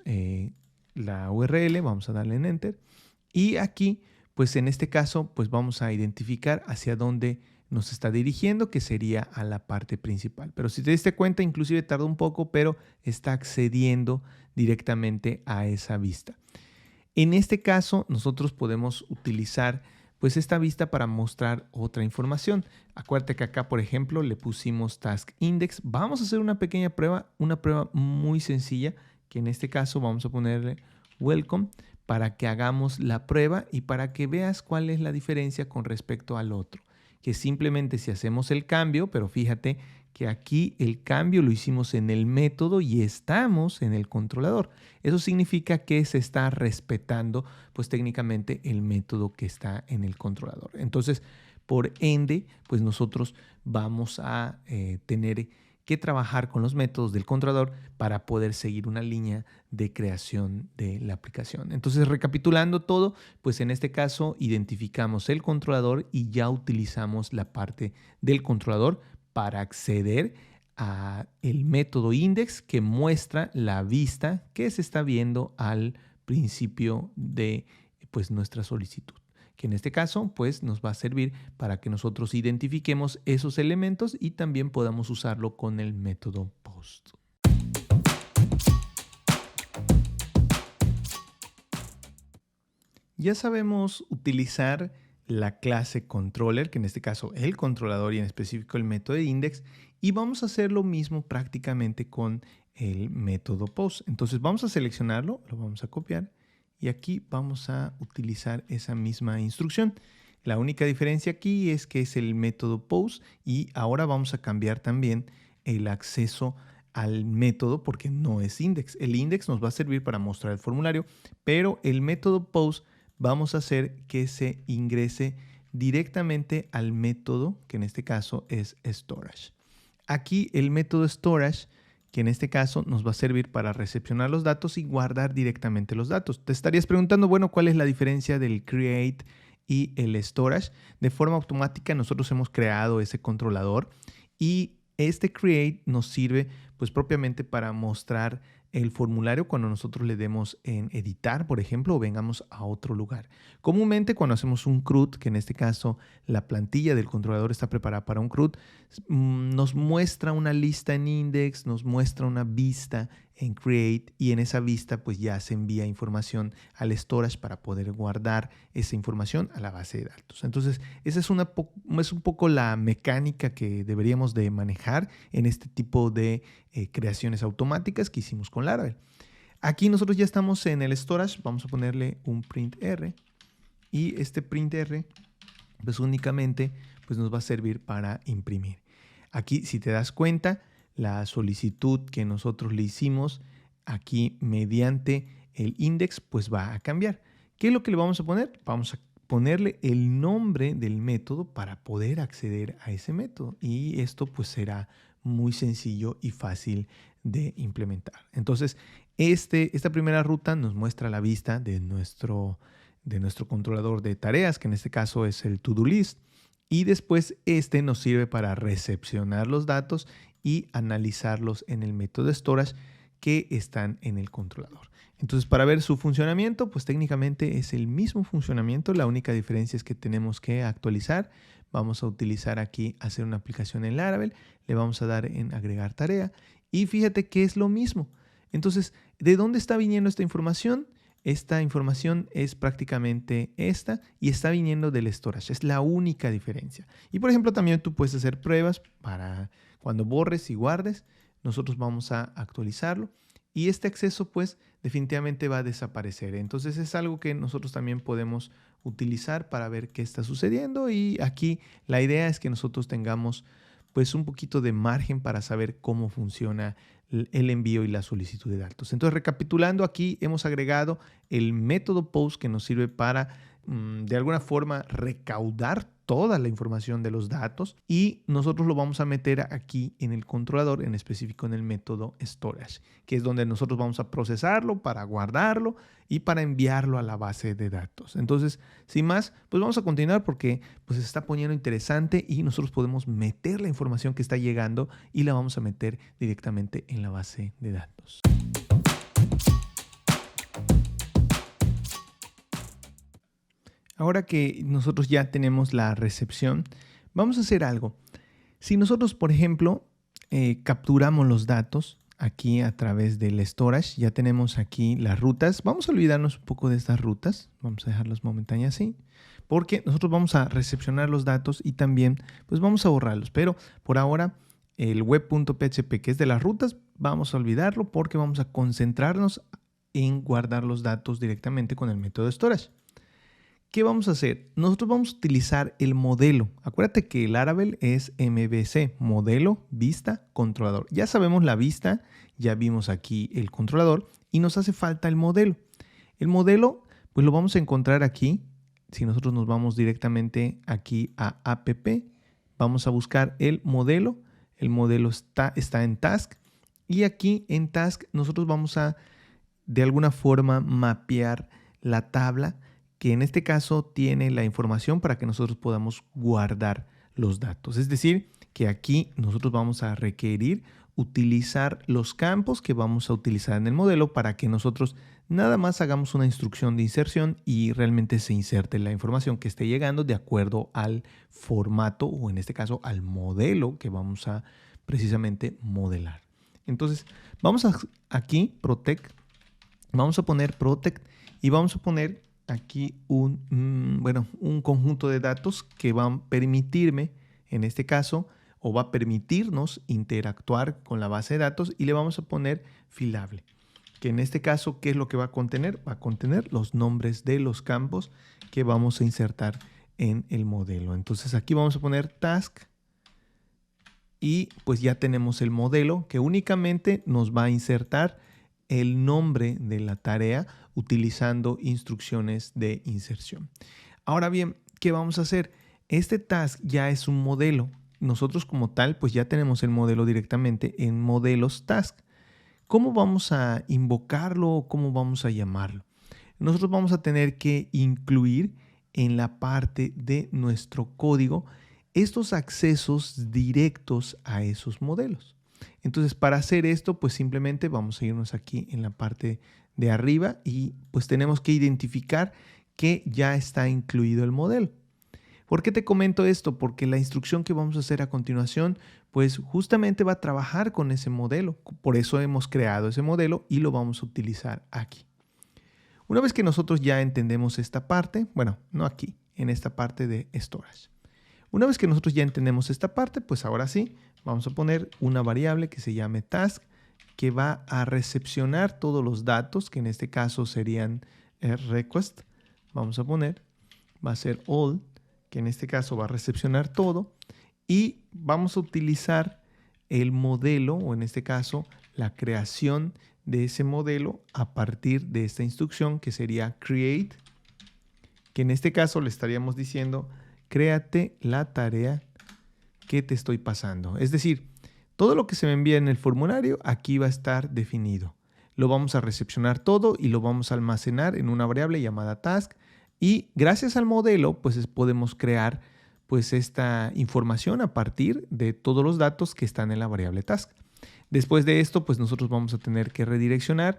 la URL, vamos a darle en Enter y aquí pues en este caso pues vamos a identificar hacia dónde nos está dirigiendo, que sería a la parte principal. Pero si te diste cuenta, inclusive tardó un poco, pero está accediendo directamente a esa vista. En este caso, nosotros podemos utilizar pues esta vista para mostrar otra información. Acuérdate que acá, por ejemplo, le pusimos Task Index. Vamos a hacer una pequeña prueba, una prueba muy sencilla, que en este caso vamos a ponerle Welcome para que hagamos la prueba y para que veas cuál es la diferencia con respecto al otro. Que simplemente si hacemos el cambio, pero fíjate que aquí el cambio lo hicimos en el método y estamos en el controlador. Eso significa que se está respetando, pues técnicamente, el método que está en el controlador. Entonces, por ende, pues nosotros vamos a tener que trabajar con los métodos del controlador para poder seguir una línea de creación de la aplicación. Entonces, recapitulando todo, pues en este caso identificamos el controlador y ya utilizamos la parte del controlador para acceder a el método index que muestra la vista que se está viendo al principio de pues nuestra solicitud, que en este caso pues nos va a servir para que nosotros identifiquemos esos elementos y también podamos usarlo con el método post. Ya sabemos utilizar la clase controller, que en este caso el controlador y en específico el método index, y vamos a hacer lo mismo prácticamente con el método post. Entonces vamos a seleccionarlo, lo vamos a copiar y aquí vamos a utilizar esa misma instrucción. La única diferencia aquí es que es el método post y ahora vamos a cambiar también el acceso al método porque no es index. El index nos va a servir para mostrar el formulario, pero el método post vamos a hacer que se ingrese directamente al método, que en este caso es storage. Aquí el método storage, que en este caso nos va a servir para recepcionar los datos y guardar directamente los datos. Te estarías preguntando, bueno, ¿cuál es la diferencia del create y el storage? De forma automática nosotros hemos creado ese controlador y este create nos sirve pues propiamente para mostrar el formulario cuando nosotros le demos en editar, por ejemplo, o vengamos a otro lugar. Comúnmente cuando hacemos un CRUD, que en este caso la plantilla del controlador está preparada para un CRUD, nos muestra una lista en index, nos muestra una vista en create y en esa vista pues ya se envía información al storage para poder guardar esa información a la base de datos. Entonces esa es un poco la mecánica que deberíamos de manejar en este tipo de creaciones automáticas que hicimos con Laravel. Aquí nosotros ya estamos en el storage, vamos a ponerle un printr y este printr pues únicamente pues nos va a servir para imprimir. Aquí si te das cuenta, la solicitud que nosotros le hicimos aquí mediante el index pues va a cambiar. ¿Qué es lo que le vamos a poner? Vamos a ponerle el nombre del método para poder acceder a ese método y esto pues será muy sencillo y fácil de implementar. Entonces esta primera ruta nos muestra la vista de nuestro controlador de tareas, que en este caso es el to-do list, y después nos sirve para recepcionar los datos y analizarlos en el método storage que están en el controlador. Entonces, para ver su funcionamiento, pues técnicamente es el mismo funcionamiento. La única diferencia es que tenemos que actualizar. Vamos a utilizar aquí hacer una aplicación en Laravel. Le vamos a dar en agregar tarea. Y fíjate que es lo mismo. Entonces, ¿de dónde está viniendo esta información? Esta información es prácticamente esta y está viniendo del storage. Es la única diferencia. Y por ejemplo, también tú puedes hacer pruebas para cuando borres y guardes. Nosotros vamos a actualizarlo y este acceso pues definitivamente va a desaparecer. Entonces es algo que nosotros también podemos utilizar para ver qué está sucediendo y aquí la idea es que nosotros tengamos pues un poquito de margen para saber cómo funciona el envío y la solicitud de datos. Entonces, recapitulando, aquí hemos agregado el método post que nos sirve para de alguna forma recaudar toda la información de los datos y nosotros lo vamos a meter aquí en el controlador, en específico en el método storage, que es donde nosotros vamos a procesarlo para guardarlo y para enviarlo a la base de datos. Entonces, sin más, pues vamos a continuar porque pues se está poniendo interesante y nosotros podemos meter la información que está llegando y la vamos a meter directamente en la base de datos. Ahora que nosotros ya tenemos la recepción, vamos a hacer algo. Si nosotros, por ejemplo, capturamos los datos aquí a través del storage, ya tenemos aquí las rutas. Vamos a olvidarnos un poco de estas rutas. Vamos a dejarlos momentáneas así, porque nosotros vamos a recepcionar los datos y también pues vamos a borrarlos. Pero por ahora el web.php, que es de las rutas, vamos a olvidarlo porque vamos a concentrarnos en guardar los datos directamente con el método storage. ¿Qué vamos a hacer? Nosotros vamos a utilizar el modelo. Acuérdate que el Laravel es MVC, modelo, vista, controlador. Ya sabemos la vista, ya vimos aquí el controlador y nos hace falta el modelo. El modelo, pues lo vamos a encontrar aquí. Si nosotros nos vamos directamente aquí a app, vamos a buscar el modelo. El modelo está en task y aquí en task nosotros vamos a de alguna forma mapear la tabla que en este caso tiene la información para que nosotros podamos guardar los datos. Es decir, que aquí nosotros vamos a requerir utilizar los campos que vamos a utilizar en el modelo para que nosotros nada más hagamos una instrucción de inserción y realmente se inserte la información que esté llegando de acuerdo al formato o en este caso al modelo que vamos a precisamente modelar. Entonces vamos aquí protect, vamos a poner protect y vamos a poner aquí un conjunto de datos que van a permitirme, en este caso, o va a permitirnos interactuar con la base de datos y le vamos a poner filable. Que en este caso, ¿qué es lo que va a contener? Va a contener los nombres de los campos que vamos a insertar en el modelo. Entonces aquí vamos a poner task y pues ya tenemos el modelo que únicamente nos va a insertar el nombre de la tarea utilizando instrucciones de inserción. Ahora bien, ¿qué vamos a hacer? Este task ya es un modelo. Nosotros como tal, pues ya tenemos el modelo directamente en modelos task. ¿Cómo vamos a invocarlo o cómo vamos a llamarlo? Nosotros vamos a tener que incluir en la parte de nuestro código estos accesos directos a esos modelos. Entonces, para hacer esto, pues simplemente vamos a irnos aquí en la parte de arriba y pues tenemos que identificar que ya está incluido el modelo. ¿Por qué te comento esto? Porque la instrucción que vamos a hacer a continuación, pues justamente va a trabajar con ese modelo. Por eso hemos creado ese modelo y lo vamos a utilizar aquí. Una vez que nosotros ya entendemos esta parte, bueno, no aquí, en esta parte de storage. Una vez que nosotros ya entendemos esta parte, pues ahora sí, vamos a poner una variable que se llame task, que va a recepcionar todos los datos, que en este caso serían request. Vamos a poner, va a ser all, que en este caso va a recepcionar todo. Y vamos a utilizar el modelo, o en este caso, la creación de ese modelo a partir de esta instrucción, que sería create, que en este caso le estaríamos diciendo, créate la tarea que te estoy pasando. Es decir, todo lo que se me envía en el formulario aquí va a estar definido. Lo vamos a recepcionar todo y lo vamos a almacenar en una variable llamada task y gracias al modelo pues podemos crear pues esta información a partir de todos los datos que están en la variable task. Después de esto pues nosotros vamos a tener que redireccionar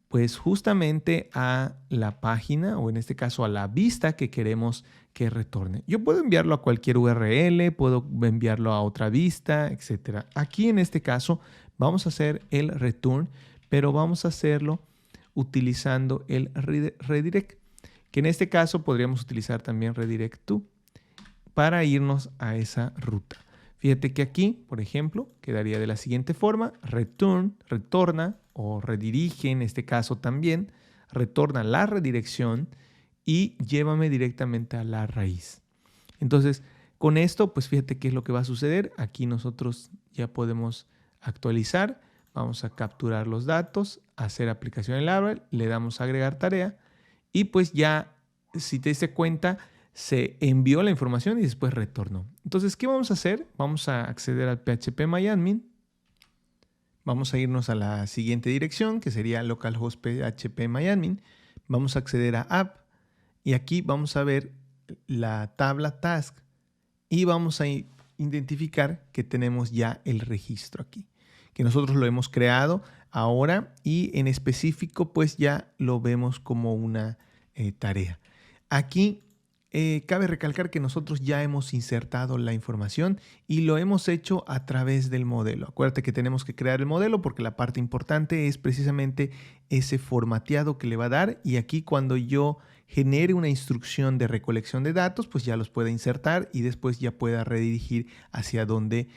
pues justamente a la página o en este caso a la vista que queremos que retorne. Yo puedo enviarlo a cualquier URL, puedo enviarlo a otra vista, etc. Aquí en este caso vamos a hacer el return, pero vamos a hacerlo utilizando el redirect, que en este caso podríamos utilizar también redirect to para irnos a esa ruta. Fíjate que aquí, por ejemplo, quedaría de la siguiente forma, return, retorna o redirige, en este caso también, retorna la redirección y llévame directamente a la raíz. Entonces, con esto, pues fíjate qué es lo que va a suceder. Aquí nosotros ya podemos actualizar, vamos a capturar los datos, hacer aplicación en Laravel, le damos a agregar tarea y pues ya, si te diste cuenta, se envió la información y después retornó. Entonces, ¿qué vamos a hacer? Vamos a acceder al phpMyAdmin. Vamos a irnos a la siguiente dirección, que sería localhost phpMyAdmin. Vamos a acceder a app y aquí vamos a ver la tabla task y vamos a identificar que tenemos ya el registro aquí, que nosotros lo hemos creado ahora y en específico pues ya lo vemos como una tarea. Aquí Cabe recalcar que nosotros ya hemos insertado la información y lo hemos hecho a través del modelo. Acuérdate que tenemos que crear el modelo porque la parte importante es precisamente ese formateado que le va a dar, y aquí cuando yo genere una instrucción de recolección de datos, pues ya los pueda insertar y después ya pueda redirigir hacia donde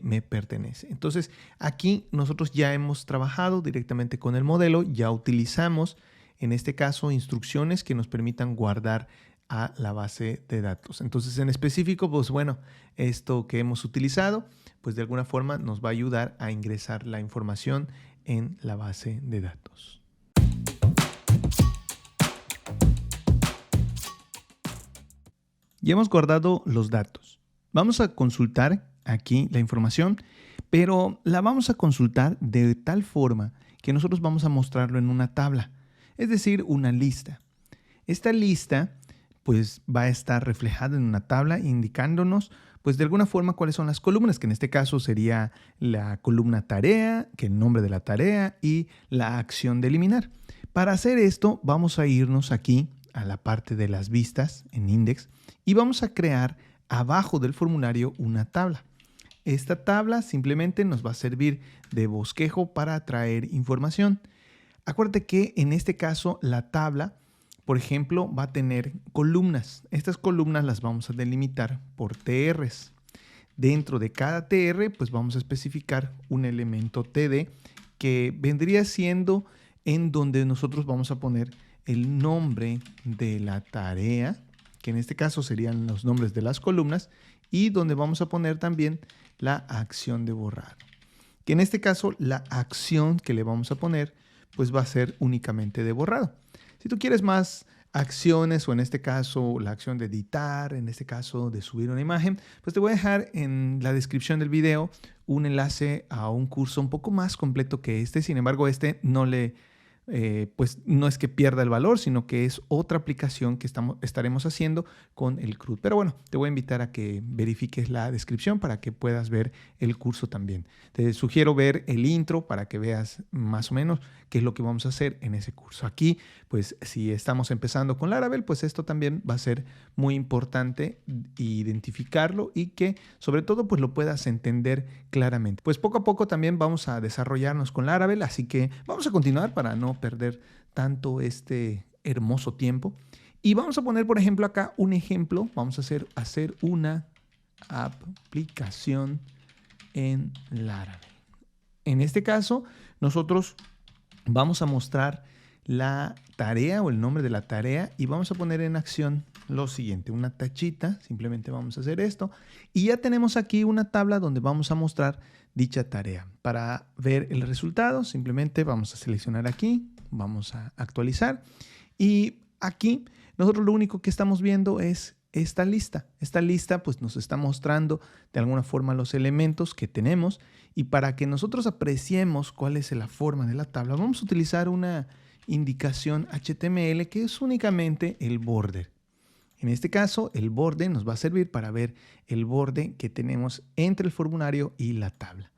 me pertenece. Entonces aquí nosotros ya hemos trabajado directamente con el modelo, ya utilizamos en este caso instrucciones que nos permitan guardar a la base de datos. Entonces, en específico, pues bueno, esto que hemos utilizado, pues de alguna forma nos va a ayudar a ingresar la información en la base de datos. Ya hemos guardado los datos. Vamos a consultar aquí la información, pero la vamos a consultar de tal forma que nosotros vamos a mostrarlo en una tabla, es decir, una lista. Esta lista pues va a estar reflejada en una tabla indicándonos pues de alguna forma cuáles son las columnas, que en este caso sería la columna tarea, que el nombre de la tarea y la acción de eliminar. Para hacer esto vamos a irnos aquí a la parte de las vistas en Index y vamos a crear abajo del formulario una tabla. Esta tabla simplemente nos va a servir de bosquejo para traer información. Acuérdate que en este caso la tabla, por ejemplo, va a tener columnas. Estas columnas las vamos a delimitar por TRs. Dentro de cada TR, pues vamos a especificar un elemento TD que vendría siendo en donde nosotros vamos a poner el nombre de la tarea, que en este caso serían los nombres de las columnas, y donde vamos a poner también la acción de borrar. Que en este caso la acción que le vamos a poner pues va a ser únicamente de borrado. Si tú quieres más acciones, o en este caso la acción de editar, en este caso de subir una imagen, pues te voy a dejar en la descripción del video un enlace a un curso un poco más completo que este. Sin embargo, este no pues no es que pierda el valor, sino que es otra aplicación que estaremos haciendo con el CRUD. Pero bueno, te voy a invitar a que verifiques la descripción para que puedas ver el curso también. Te sugiero ver el intro para que veas más o menos qué es lo que vamos a hacer en ese curso. Aquí, pues si estamos empezando con Laravel, pues esto también va a ser muy importante identificarlo y que sobre todo pues lo puedas entender claramente. Pues poco a poco también vamos a desarrollarnos con Laravel, así que vamos a continuar para no perder tanto este hermoso tiempo. Y vamos a poner, por ejemplo, acá un ejemplo. Vamos a hacer una aplicación en Laravel. En este caso, nosotros vamos a mostrar la tarea o el nombre de la tarea y vamos a poner en acción lo siguiente, una tachita. Simplemente vamos a hacer esto y ya tenemos aquí una tabla donde vamos a mostrar dicha tarea. Para ver el resultado, simplemente vamos a seleccionar aquí, vamos a actualizar y aquí nosotros lo único que estamos viendo es esta lista. Esta lista pues nos está mostrando de alguna forma los elementos que tenemos, y para que nosotros apreciemos cuál es la forma de la tabla vamos a utilizar una indicación HTML que es únicamente el border. En este caso el borde nos va a servir para ver el borde que tenemos entre el formulario y la tabla.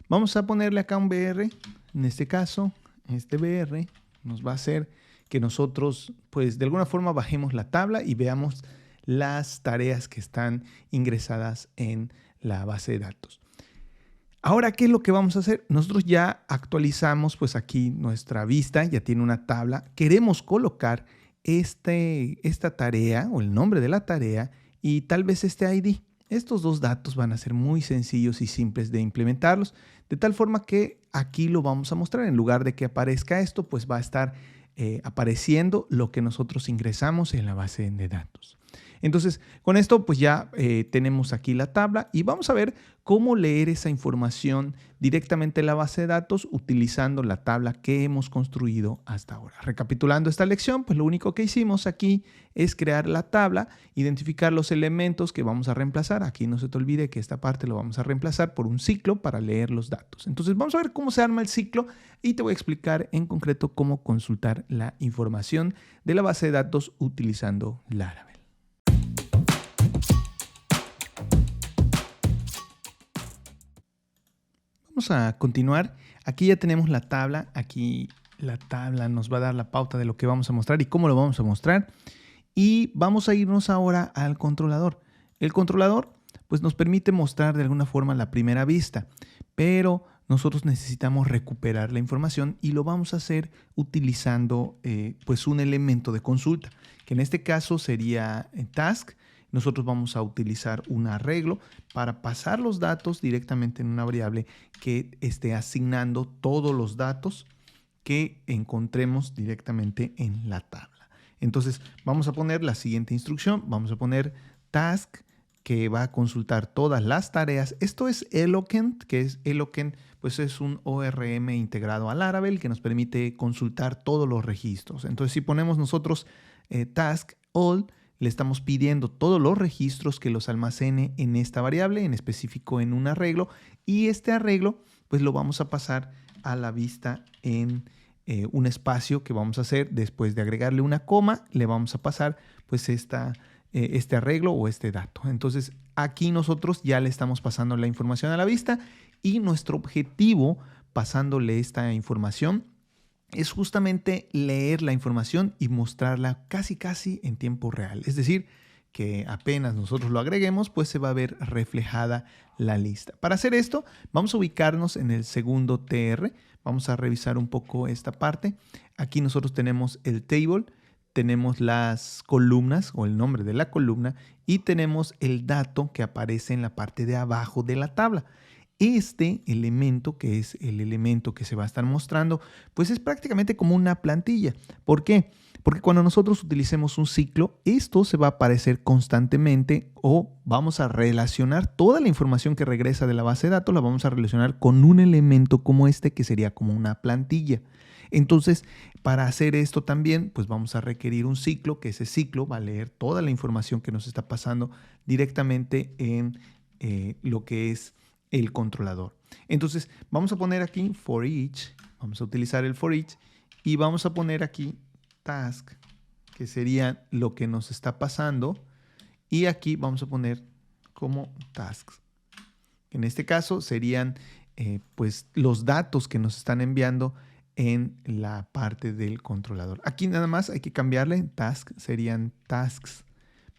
Vamos a ponerle acá un BR. En este caso este BR nos va a hacer que nosotros pues de alguna forma bajemos la tabla y veamos las tareas que están ingresadas en la base de datos. Ahora, ¿qué es lo que vamos a hacer? Nosotros ya actualizamos pues aquí nuestra vista, ya tiene una tabla. Queremos colocar esta tarea o el nombre de la tarea y tal vez este ID. Estos dos datos van a ser muy sencillos y simples de implementarlos, de tal forma que aquí lo vamos a mostrar. En lugar de que aparezca esto, pues va a estar apareciendo lo que nosotros ingresamos en la base de datos. Entonces, con esto pues ya tenemos aquí la tabla y vamos a ver cómo leer esa información directamente en la base de datos utilizando la tabla que hemos construido hasta ahora. Recapitulando esta lección, pues lo único que hicimos aquí es crear la tabla, identificar los elementos que vamos a reemplazar. Aquí no se te olvide que esta parte lo vamos a reemplazar por un ciclo para leer los datos. Entonces vamos a ver cómo se arma el ciclo y te voy a explicar en concreto cómo consultar la información de la base de datos utilizando Laravel. Vamos a continuar. Aquí ya tenemos la tabla. Aquí la tabla nos va a dar la pauta de lo que vamos a mostrar y cómo lo vamos a mostrar. Y vamos a irnos ahora al controlador. El controlador pues nos permite mostrar de alguna forma la primera vista, pero nosotros necesitamos recuperar la información y lo vamos a hacer utilizando pues un elemento de consulta, que en este caso sería task. Nosotros vamos a utilizar un arreglo para pasar los datos directamente en una variable que esté asignando todos los datos que encontremos directamente en la tabla. Entonces vamos a poner la siguiente instrucción, vamos a poner task, que va a consultar todas las tareas. Esto es Eloquent, que es Eloquent, pues es un ORM integrado a Laravel que nos permite consultar todos los registros. Entonces, si ponemos nosotros task all, le estamos pidiendo todos los registros que los almacene en esta variable, en específico en un arreglo, y este arreglo pues lo vamos a pasar a la vista en un espacio que vamos a hacer después de agregarle una coma, le vamos a pasar pues este arreglo o este dato. Entonces aquí nosotros ya le estamos pasando la información a la vista y nuestro objetivo pasándole esta información es justamente leer la información y mostrarla casi en tiempo real. Es decir, que apenas nosotros lo agreguemos, pues se va a ver reflejada la lista. Para hacer esto, vamos a ubicarnos en el segundo TR. Vamos a revisar un poco esta parte. Aquí nosotros tenemos el table, tenemos las columnas o el nombre de la columna y tenemos el dato que aparece en la parte de abajo de la tabla. Este elemento, que es el elemento que se va a estar mostrando, pues es prácticamente como una plantilla. ¿Por qué? Porque cuando nosotros utilicemos un ciclo, esto se va a aparecer constantemente o vamos a relacionar toda la información que regresa de la base de datos, la vamos a relacionar con un elemento como este que sería como una plantilla. Entonces, para hacer esto también, pues vamos a requerir un ciclo, que ese ciclo va a leer toda la información que nos está pasando directamente en lo que es el controlador. Entonces, vamos a poner aquí for each, vamos a utilizar el for each y vamos a poner aquí task, que sería lo que nos está pasando, y aquí vamos a poner como tasks. En este caso serían pues los datos que nos están enviando en la parte del controlador. Aquí nada más hay que cambiarle task, serían tasks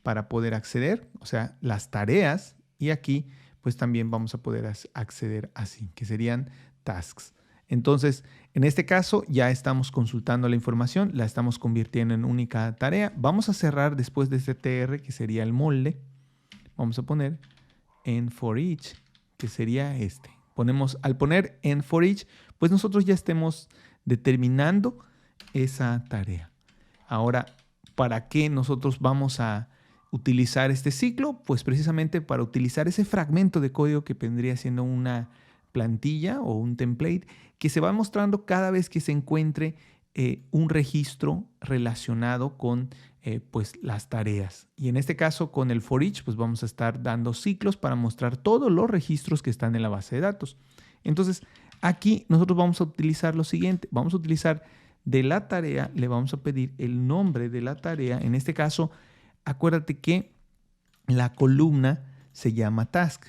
para poder acceder, o sea, las tareas, y aquí pues también vamos a poder acceder así, que serían tasks. Entonces, en este caso ya estamos consultando la información, la estamos convirtiendo en única tarea. Vamos a cerrar después de este TR, que sería el molde. Vamos a poner en for each, que sería este. Al poner en for each, pues nosotros ya estemos determinando esa tarea. Ahora, ¿para qué nosotros vamos a utilizar este ciclo? Pues precisamente para utilizar ese fragmento de código que vendría siendo una plantilla o un template que se va mostrando cada vez que se encuentre un registro relacionado con pues las tareas. Y en este caso con el for each pues vamos a estar dando ciclos para mostrar todos los registros que están en la base de datos. Entonces aquí nosotros vamos a utilizar lo siguiente, vamos a utilizar de la tarea, le vamos a pedir el nombre de la tarea. En este caso, acuérdate que la columna se llama task.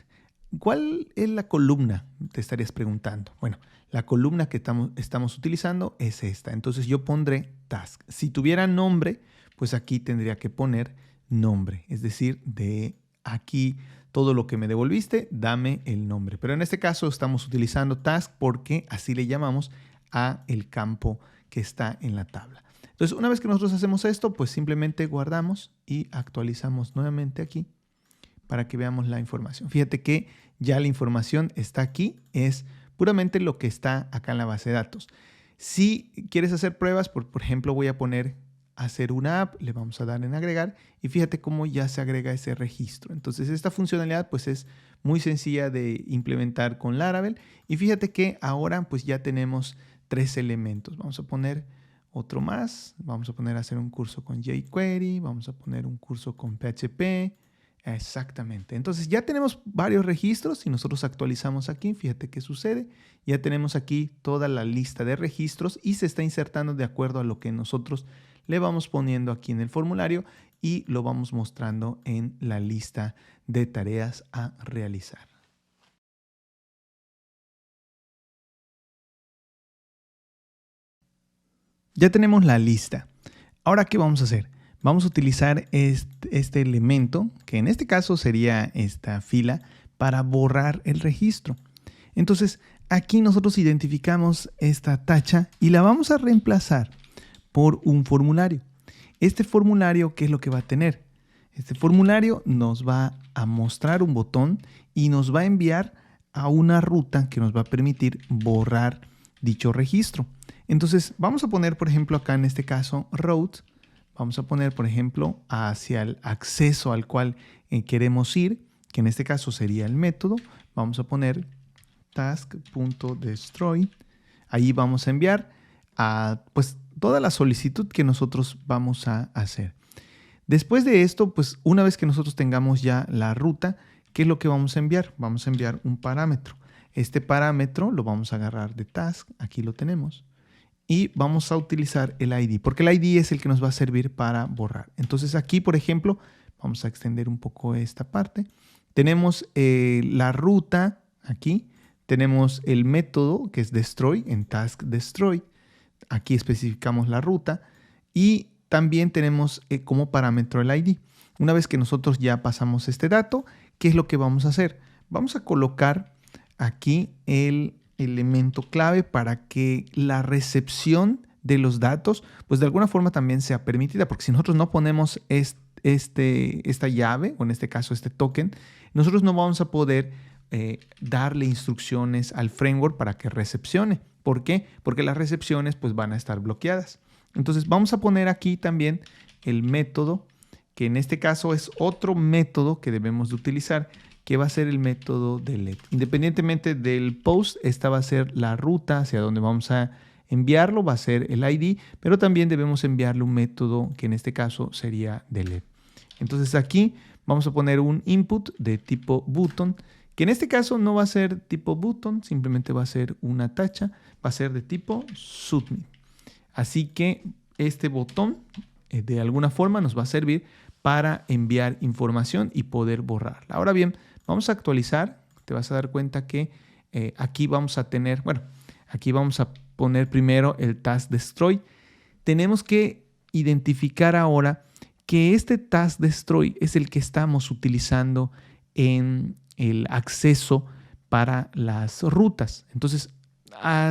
¿Cuál es la columna? Te estarías preguntando. Bueno, la columna que estamos utilizando es esta. Entonces yo pondré task. Si tuviera nombre, pues aquí tendría que poner nombre. Es decir, de aquí todo lo que me devolviste, dame el nombre. Pero en este caso estamos utilizando task porque así le llamamos a el campo que está en la tabla. Entonces, una vez que nosotros hacemos esto, pues simplemente guardamos y actualizamos nuevamente aquí para que veamos la información. Fíjate que ya la información está aquí, es puramente lo que está acá en la base de datos. Si quieres hacer pruebas, por ejemplo, voy a poner hacer una app, le vamos a dar en agregar y fíjate cómo ya se agrega ese registro. Entonces, esta funcionalidad pues es muy sencilla de implementar con Laravel y fíjate que ahora pues ya tenemos 3 elementos. Vamos a poner otro más, vamos a poner a hacer un curso con jQuery, vamos a poner un curso con PHP. Exactamente. Entonces ya tenemos varios registros y nosotros actualizamos aquí. Fíjate qué sucede. Ya tenemos aquí toda la lista de registros y se está insertando de acuerdo a lo que nosotros le vamos poniendo aquí en el formulario y lo vamos mostrando en la lista de tareas a realizar. Ya tenemos la lista. Ahora, ¿qué vamos a hacer? vamos a utilizar este elemento, que en este caso sería esta fila, para borrar el registro. Entonces, aquí nosotros identificamos esta tacha y la vamos a reemplazar por un formulario. Este formulario, ¿qué es lo que va a tener? Este formulario nos va a mostrar un botón y nos va a enviar a una ruta que nos va a permitir borrar dicho registro. Entonces, vamos a poner, por ejemplo, acá en este caso, route. Vamos a poner, por ejemplo, hacia el acceso al cual queremos ir, que en este caso sería el método. Vamos a poner task.destroy. Ahí vamos a enviar a, pues, toda la solicitud que nosotros vamos a hacer. Después de esto, pues una vez que nosotros tengamos ya la ruta, ¿qué es lo que vamos a enviar? Vamos a enviar un parámetro. Este parámetro lo vamos a agarrar de task, aquí lo tenemos, y vamos a utilizar el ID, porque el ID es el que nos va a servir para borrar. Entonces aquí, por ejemplo, vamos a extender un poco esta parte. Tenemos la ruta aquí, tenemos el método que es destroy, en task destroy. Aquí especificamos la ruta y también tenemos como parámetro el ID. Una vez que nosotros ya pasamos este dato, ¿qué es lo que vamos a hacer? Vamos a colocar aquí el elemento clave para que la recepción de los datos, pues de alguna forma también sea permitida, porque si nosotros no ponemos esta llave, o en este caso este token, nosotros no vamos a poder darle instrucciones al framework para que recepcione. ¿Por qué? Porque las recepciones pues van a estar bloqueadas. Entonces vamos a poner aquí también el método, que en este caso es otro método que debemos de utilizar, que va a ser el método delete. Independientemente del post, esta va a ser la ruta hacia donde vamos a enviarlo, va a ser el ID, pero también debemos enviarle un método que en este caso sería delete. Entonces aquí vamos a poner un input de tipo button, que en este caso no va a ser tipo button, simplemente va a ser una tacha, va a ser de tipo submit. Así que este botón de alguna forma nos va a servir para enviar información y poder borrarla. Ahora bien, vamos a actualizar. Te vas a dar cuenta que aquí vamos a tener, bueno, aquí vamos a poner primero el task destroy. Tenemos que identificar ahora que este task destroy es el que estamos utilizando en el acceso para las rutas. Entonces,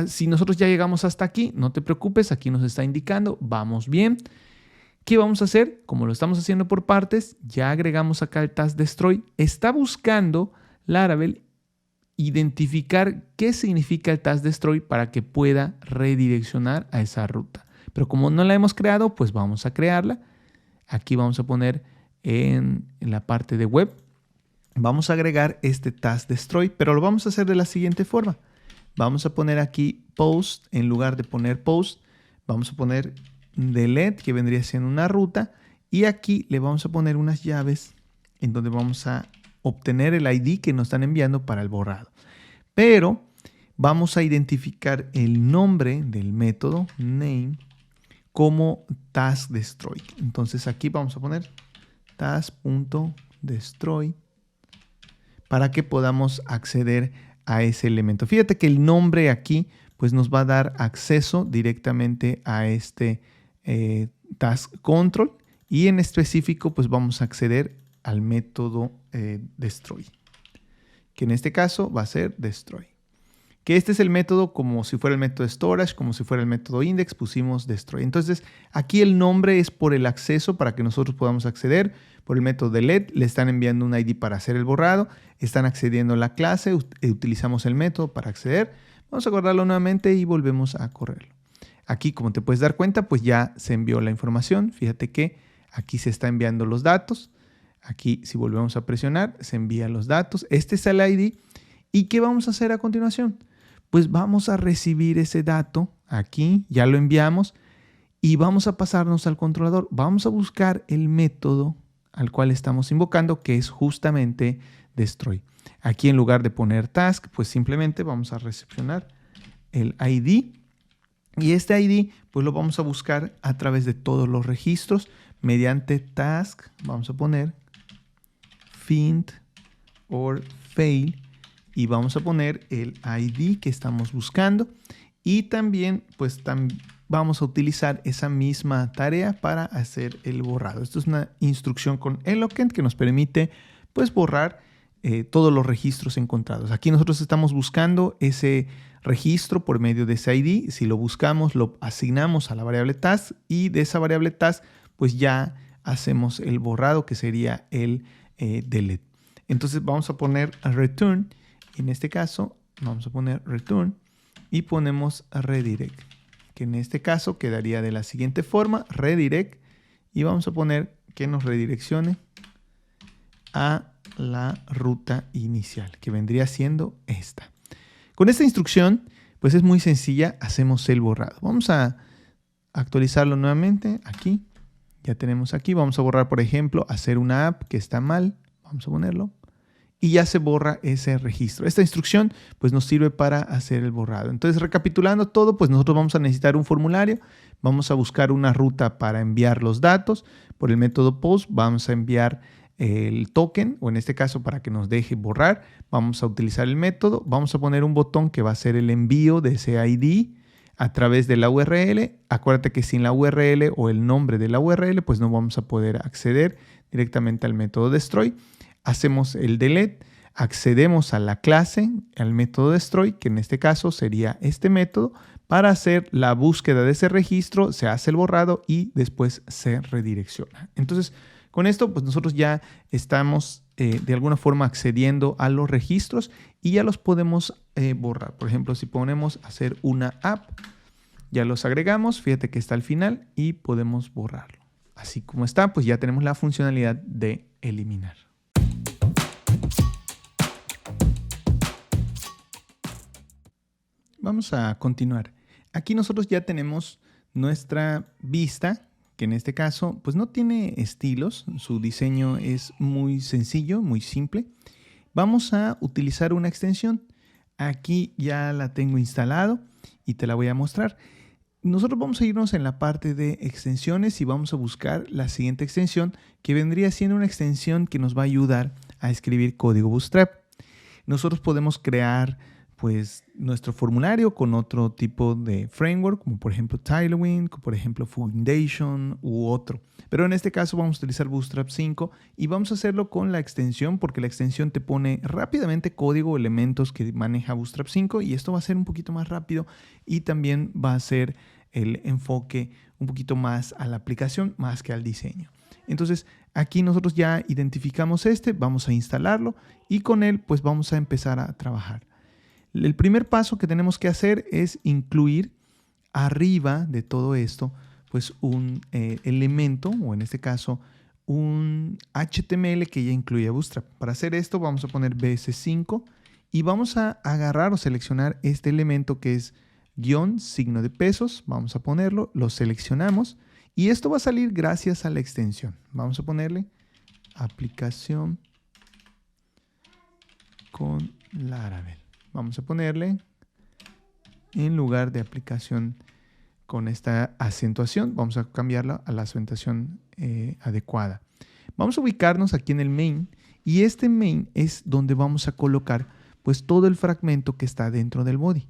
si nosotros ya llegamos hasta aquí, no te preocupes, aquí nos está indicando, vamos bien. ¿Qué vamos a hacer? Como lo estamos haciendo por partes, ya agregamos acá el task destroy. Está buscando Laravel identificar qué significa el task destroy para que pueda redireccionar a esa ruta. Pero como no la hemos creado, pues vamos a crearla. Aquí vamos a poner en la parte de web, vamos a agregar este task destroy, pero lo vamos a hacer de la siguiente forma. Vamos a poner aquí post, en lugar de poner post, vamos a poner delete, que vendría siendo una ruta, y aquí le vamos a poner unas llaves en donde vamos a obtener el ID que nos están enviando para el borrado. Pero vamos a identificar el nombre del método name como task destroy. Entonces aquí vamos a poner task.destroy para que podamos acceder a ese elemento. Fíjate que el nombre aquí pues nos va a dar acceso directamente a este task control y en específico pues vamos a acceder al método destroy, que en este caso va a ser destroy. Que este es el método como si fuera el método storage, como si fuera el método index, pusimos destroy. Entonces aquí el nombre es por el acceso para que nosotros podamos acceder. Por el método delete le están enviando un ID para hacer el borrado, están accediendo a la clase, utilizamos el método para acceder. Vamos a guardarlo nuevamente y volvemos a correrlo. Aquí, como te puedes dar cuenta, pues ya se envió la información. Fíjate que aquí se está enviando los datos. Aquí, si volvemos a presionar, se envían los datos. Este es el ID. ¿Y qué vamos a hacer a continuación? Pues vamos a recibir ese dato. Aquí ya lo enviamos y vamos a pasarnos al controlador. Vamos a buscar el método al cual estamos invocando, que es justamente destroy. Aquí en lugar de poner task, pues simplemente vamos a recepcionar el ID. Y este ID pues lo vamos a buscar a través de todos los registros mediante task. Vamos a poner find or fail y vamos a poner el ID que estamos buscando. Y también pues vamos a utilizar esa misma tarea para hacer el borrado. Esto es una instrucción con Eloquent que nos permite pues borrar todos los registros encontrados. Aquí nosotros estamos buscando ese registro por medio de ese ID. Si lo buscamos, lo asignamos a la variable task y de esa variable task pues ya hacemos el borrado que sería el delete. Entonces vamos a poner return. En este caso vamos a poner return y ponemos redirect, que en este caso quedaría de la siguiente forma, redirect, y vamos a poner que nos redireccione a la ruta inicial, que vendría siendo esta. Con esta instrucción, pues es muy sencilla, hacemos el borrado. Vamos a actualizarlo nuevamente aquí, ya tenemos aquí, vamos a borrar, por ejemplo, hacer una app que está mal, vamos a ponerlo, y ya se borra ese registro. Esta instrucción pues nos sirve para hacer el borrado. Entonces, recapitulando todo, pues nosotros vamos a necesitar un formulario, vamos a buscar una ruta para enviar los datos. Por el método post vamos a enviar el token, o en este caso para que nos deje borrar, vamos a utilizar el método, vamos a poner un botón que va a ser el envío de ese ID a través de la URL. Acuérdate que sin la URL o el nombre de la URL, pues no vamos a poder acceder directamente al método destroy. Hacemos el delete, accedemos a la clase, al método destroy, que en este caso sería este método, para hacer la búsqueda de ese registro, se hace el borrado y después se redirecciona. Entonces, con esto, pues nosotros ya estamos de alguna forma accediendo a los registros y ya los podemos borrar. Por ejemplo, si ponemos hacer una app, ya los agregamos, fíjate que está al final y podemos borrarlo. Así como está, pues ya tenemos la funcionalidad de eliminar. Vamos a continuar. Aquí nosotros ya tenemos nuestra vista, que en este caso pues no tiene estilos, su diseño es muy sencillo, muy simple. Vamos a utilizar una extensión. Aquí ya la tengo instalado y te la voy a mostrar. Nosotros vamos a irnos en la parte de extensiones y vamos a buscar la siguiente extensión, que vendría siendo una extensión que nos va a ayudar a escribir código Bootstrap. Nosotros podemos crear pues nuestro formulario con otro tipo de framework, como por ejemplo Tailwind, como por ejemplo Foundation u otro. Pero en este caso vamos a utilizar Bootstrap 5 y vamos a hacerlo con la extensión, porque la extensión te pone rápidamente código, elementos que maneja Bootstrap 5, y esto va a ser un poquito más rápido y también va a ser el enfoque un poquito más a la aplicación más que al diseño. Entonces aquí nosotros ya identificamos vamos a instalarlo y con él pues vamos a empezar a trabajar. El primer paso que tenemos que hacer es incluir arriba de todo esto pues un elemento, o en este caso un HTML que ya incluye Bootstrap. Para hacer esto vamos a poner bs5 y vamos a agarrar o seleccionar este elemento que es guión, signo de pesos. Vamos a ponerlo, lo seleccionamos y esto va a salir gracias a la extensión. Vamos a ponerle aplicación con Laravel. Vamos a ponerle, en lugar de aplicación con esta acentuación, vamos a cambiarla a la acentuación adecuada. Vamos a ubicarnos aquí en el main y este main es donde vamos a colocar pues todo el fragmento que está dentro del body.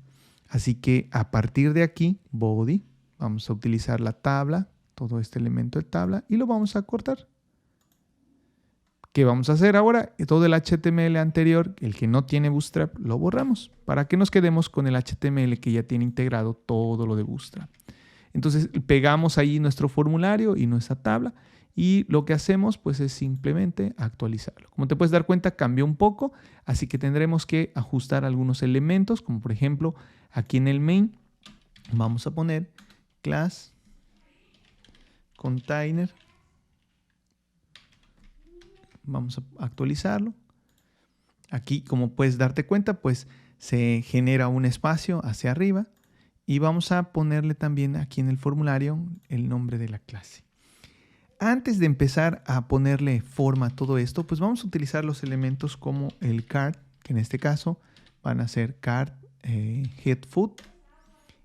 Así que a partir de aquí, body, vamos a utilizar la tabla, todo este elemento de tabla, y lo vamos a cortar. ¿Qué vamos a hacer ahora? Todo el HTML anterior, el que no tiene Bootstrap, lo borramos para que nos quedemos con el HTML que ya tiene integrado todo lo de Bootstrap. Entonces pegamos ahí nuestro formulario y nuestra tabla y lo que hacemos pues es simplemente actualizarlo. Como te puedes dar cuenta, cambió un poco, así que tendremos que ajustar algunos elementos, como por ejemplo aquí en el main vamos a poner class container. Vamos a actualizarlo. Aquí, como puedes darte cuenta, pues se genera un espacio hacia arriba y vamos a ponerle también aquí en el formulario el nombre de la clase. Antes de empezar a ponerle forma a todo esto, pues vamos a utilizar los elementos como el card, que en este caso van a ser card head foot.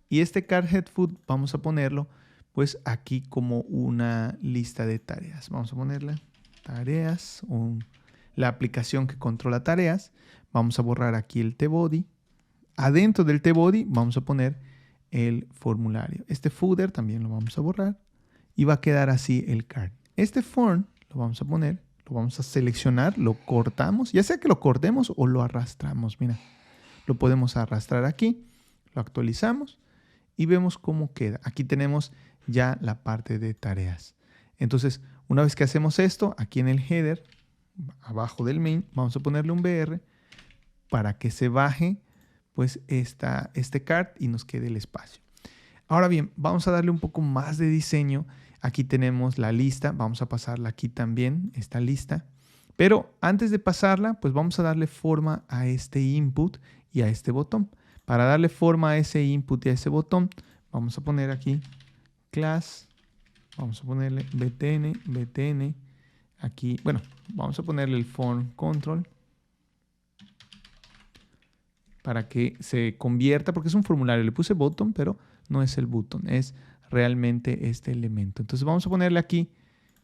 Y este card head foot vamos a ponerlo pues aquí como una lista de tareas. Vamos a ponerle tareas, la aplicación que controla tareas. Vamos a borrar aquí el tbody. Adentro del tbody vamos a poner el formulario. Este footer también lo vamos a borrar y va a quedar así el card. Este form lo vamos a poner, lo vamos a seleccionar, lo cortamos, ya sea que lo cortemos o lo arrastramos. Mira, lo podemos arrastrar aquí, lo actualizamos y vemos cómo queda. Aquí tenemos ya la parte de tareas. Entonces, una vez que hacemos esto, aquí en el header, abajo del main, vamos a ponerle un BR para que se baje pues este card y nos quede el espacio. Ahora bien, vamos a darle un poco más de diseño. Aquí tenemos la lista, vamos a pasarla aquí también, esta lista. Pero antes de pasarla, pues vamos a darle forma a este input y a este botón. Para darle forma a ese input y a ese botón, vamos a poner aquí class, vamos a ponerle btn, aquí, bueno, vamos a ponerle el form control para que se convierta, porque es un formulario, le puse button, pero no es el button, es realmente este elemento. Entonces vamos a ponerle aquí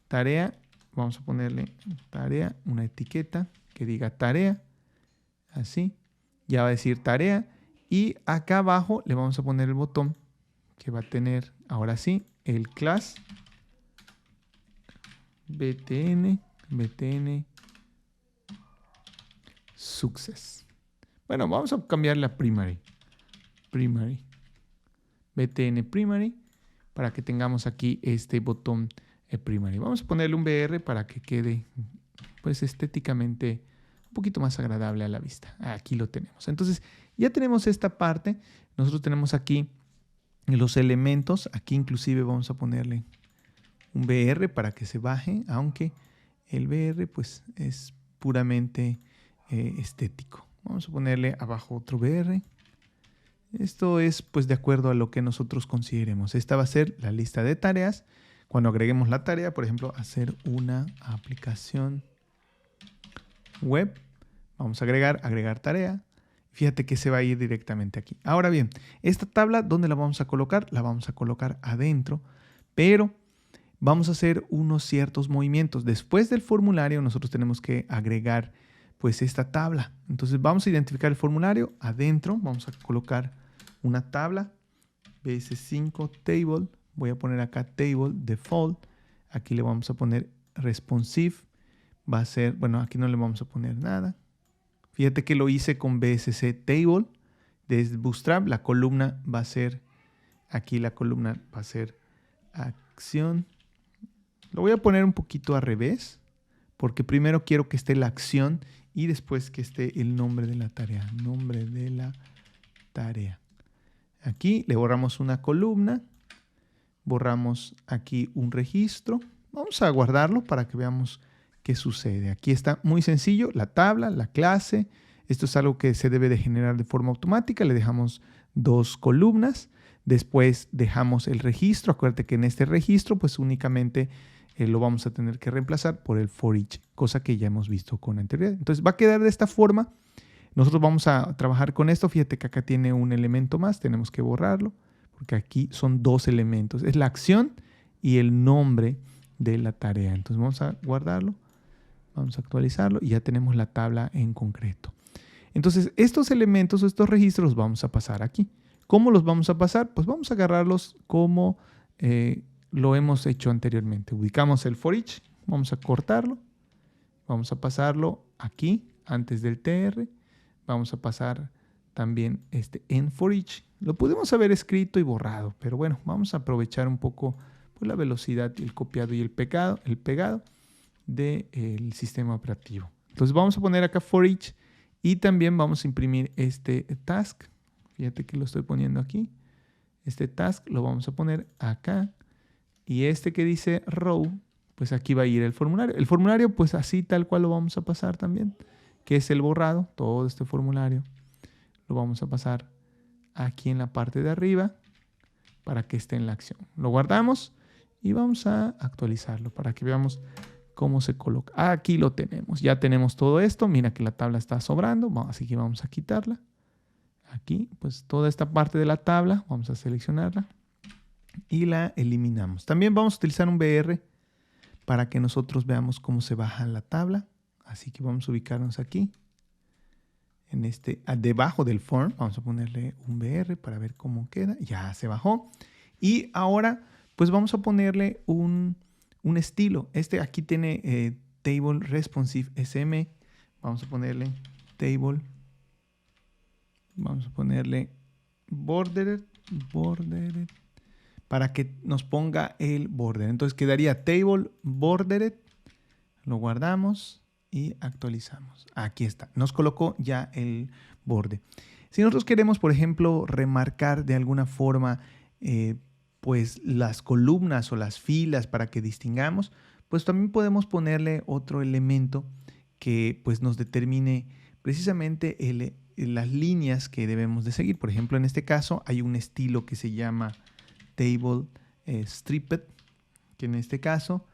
tarea, vamos a ponerle tarea, una etiqueta que diga tarea, así, ya va a decir tarea, y acá abajo le vamos a poner el botón que va a tener, ahora sí, el class btn success. Bueno, vamos a cambiarle a primary, btn primary, para que tengamos aquí este botón primary. Vamos a ponerle un BR para que quede pues estéticamente un poquito más agradable a la vista. Aquí lo tenemos. Entonces ya tenemos esta parte. Nosotros tenemos aquí los elementos. Aquí inclusive vamos a ponerle un BR para que se baje, aunque el BR pues es puramente estético. Vamos a ponerle abajo otro BR. Esto es pues de acuerdo a lo que nosotros consideremos. Esta va a ser la lista de tareas. Cuando agreguemos la tarea, por ejemplo, hacer una aplicación web, vamos a agregar tarea. Fíjate que se va a ir directamente aquí. Ahora bien, esta tabla, ¿dónde la vamos a colocar? La vamos a colocar adentro, pero vamos a hacer unos ciertos movimientos. Después del formulario, nosotros tenemos que agregar pues esta tabla. Entonces vamos a identificar el formulario adentro, vamos a colocar una tabla, bs5 table, voy a poner acá table default, aquí le vamos a poner responsive, va a ser, bueno, aquí no le vamos a poner nada. Fíjate que lo hice con bsc table, desde Bootstrap la columna va a ser, aquí la columna va a ser acción. Lo voy a poner un poquito al revés, porque primero quiero que esté la acción y después que esté el nombre de la tarea. Nombre de la tarea. Aquí le borramos una columna. Borramos aquí un registro. Vamos a guardarlo para que veamos qué sucede. Aquí está muy sencillo. La tabla, la clase. Esto es algo que se debe de generar de forma automática. Le dejamos dos columnas. Después dejamos el registro. Acuérdate que en este registro pues únicamente lo vamos a tener que reemplazar por el for each, cosa que ya hemos visto con anterioridad. Entonces va a quedar de esta forma. Nosotros vamos a trabajar con esto. Fíjate que acá tiene un elemento más, tenemos que borrarlo, porque aquí son dos elementos. Es la acción y el nombre de la tarea. Entonces vamos a guardarlo, vamos a actualizarlo y ya tenemos la tabla en concreto. Entonces estos elementos o estos registros los vamos a pasar aquí. ¿Cómo los vamos a pasar? Pues vamos a agarrarlos como lo hemos hecho anteriormente. Ubicamos el for each, vamos a cortarlo, vamos a pasarlo aquí antes del tr, vamos a pasar también este en for each. Lo pudimos haber escrito y borrado, pero bueno, vamos a aprovechar un poco pues, la velocidad, el copiado y el pegado del sistema operativo. Entonces vamos a poner acá for each y también vamos a imprimir este task. Fíjate que lo estoy poniendo aquí. Este task lo vamos a poner acá. Y este que dice row, pues aquí va a ir el formulario. El formulario, pues así tal cual lo vamos a pasar también, que es el borrado. Todo este formulario lo vamos a pasar aquí en la parte de arriba para que esté en la acción. Lo guardamos y vamos a actualizarlo para que veamos cómo se coloca. Aquí lo tenemos. Ya tenemos todo esto. Mira que la tabla está sobrando, así que vamos a quitarla. Aquí, pues toda esta parte de la tabla, vamos a seleccionarla y la eliminamos. También vamos a utilizar un BR para que nosotros veamos cómo se baja la tabla. Así que vamos a ubicarnos aquí. debajo del form, vamos a ponerle un BR para ver cómo queda. Ya se bajó. Y ahora pues vamos a ponerle un estilo. Aquí tiene Table Responsive SM. Vamos a ponerle Table. Vamos a ponerle Bordered para que nos ponga el border. Entonces quedaría Table Bordered. Lo guardamos y actualizamos. Aquí está. Nos colocó ya el borde. Si nosotros queremos, por ejemplo, remarcar de alguna forma pues las columnas o las filas para que distingamos, pues también podemos ponerle otro elemento que pues nos determine precisamente las líneas que debemos de seguir. Por ejemplo, en este caso hay un estilo que se llama Table Stripped, que en este caso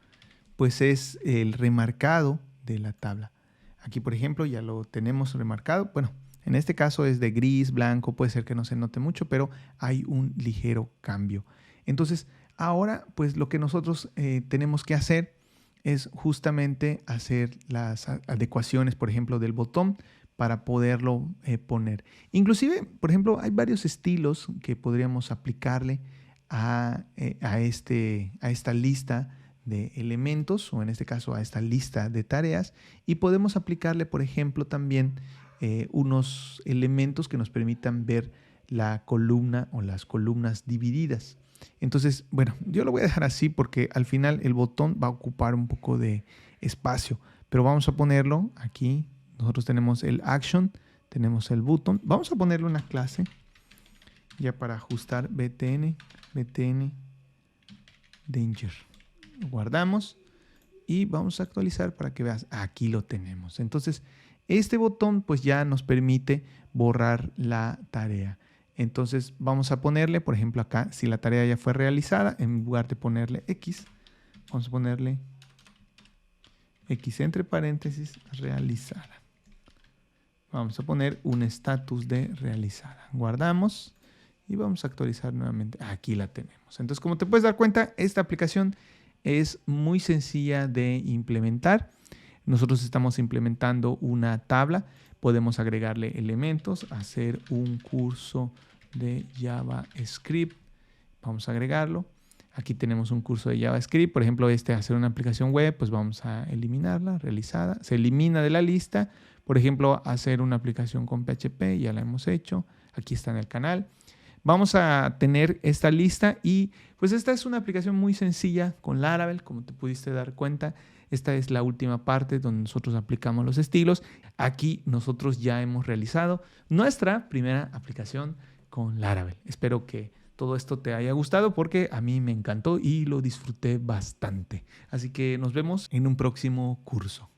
pues es el remarcado de la tabla. Aquí, por ejemplo, ya lo tenemos remarcado. Bueno, en este caso es de gris, blanco, puede ser que no se note mucho, pero hay un ligero cambio. Entonces, ahora, pues lo que nosotros tenemos que hacer es justamente hacer las adecuaciones, por ejemplo, del botón para poderlo poner. Inclusive, por ejemplo, hay varios estilos que podríamos aplicarle a esta lista de elementos, o en este caso a esta lista de tareas, y podemos aplicarle, por ejemplo, también unos elementos que nos permitan ver la columna o las columnas divididas. Entonces, bueno, yo lo voy a dejar así porque al final el botón va a ocupar un poco de espacio, pero vamos a ponerlo aquí. Nosotros tenemos el action, tenemos el button. Vamos a ponerle una clase ya para ajustar btn danger. Guardamos y vamos a actualizar para que veas. Aquí lo tenemos. Entonces, este botón pues ya nos permite borrar la tarea. Entonces, vamos a ponerle, por ejemplo, acá, si la tarea ya fue realizada, en lugar de ponerle X, vamos a ponerle X entre paréntesis realizada. Vamos a poner un estatus de realizada. Guardamos y vamos a actualizar nuevamente. Aquí la tenemos. Entonces, como te puedes dar cuenta, esta aplicación es muy sencilla de implementar. Nosotros estamos implementando una tabla. Podemos agregarle elementos, hacer un curso de JavaScript. Vamos a agregarlo. Aquí tenemos un curso de JavaScript. Por ejemplo, hacer una aplicación web, pues vamos a eliminarla, realizada. Se elimina de la lista. Por ejemplo, hacer una aplicación con PHP, ya la hemos hecho. Aquí está en el canal. Vamos a tener esta lista y pues esta es una aplicación muy sencilla con Laravel, como te pudiste dar cuenta. Esta es la última parte donde nosotros aplicamos los estilos. Aquí nosotros ya hemos realizado nuestra primera aplicación con Laravel. Espero que todo esto te haya gustado porque a mí me encantó y lo disfruté bastante. Así que nos vemos en un próximo curso.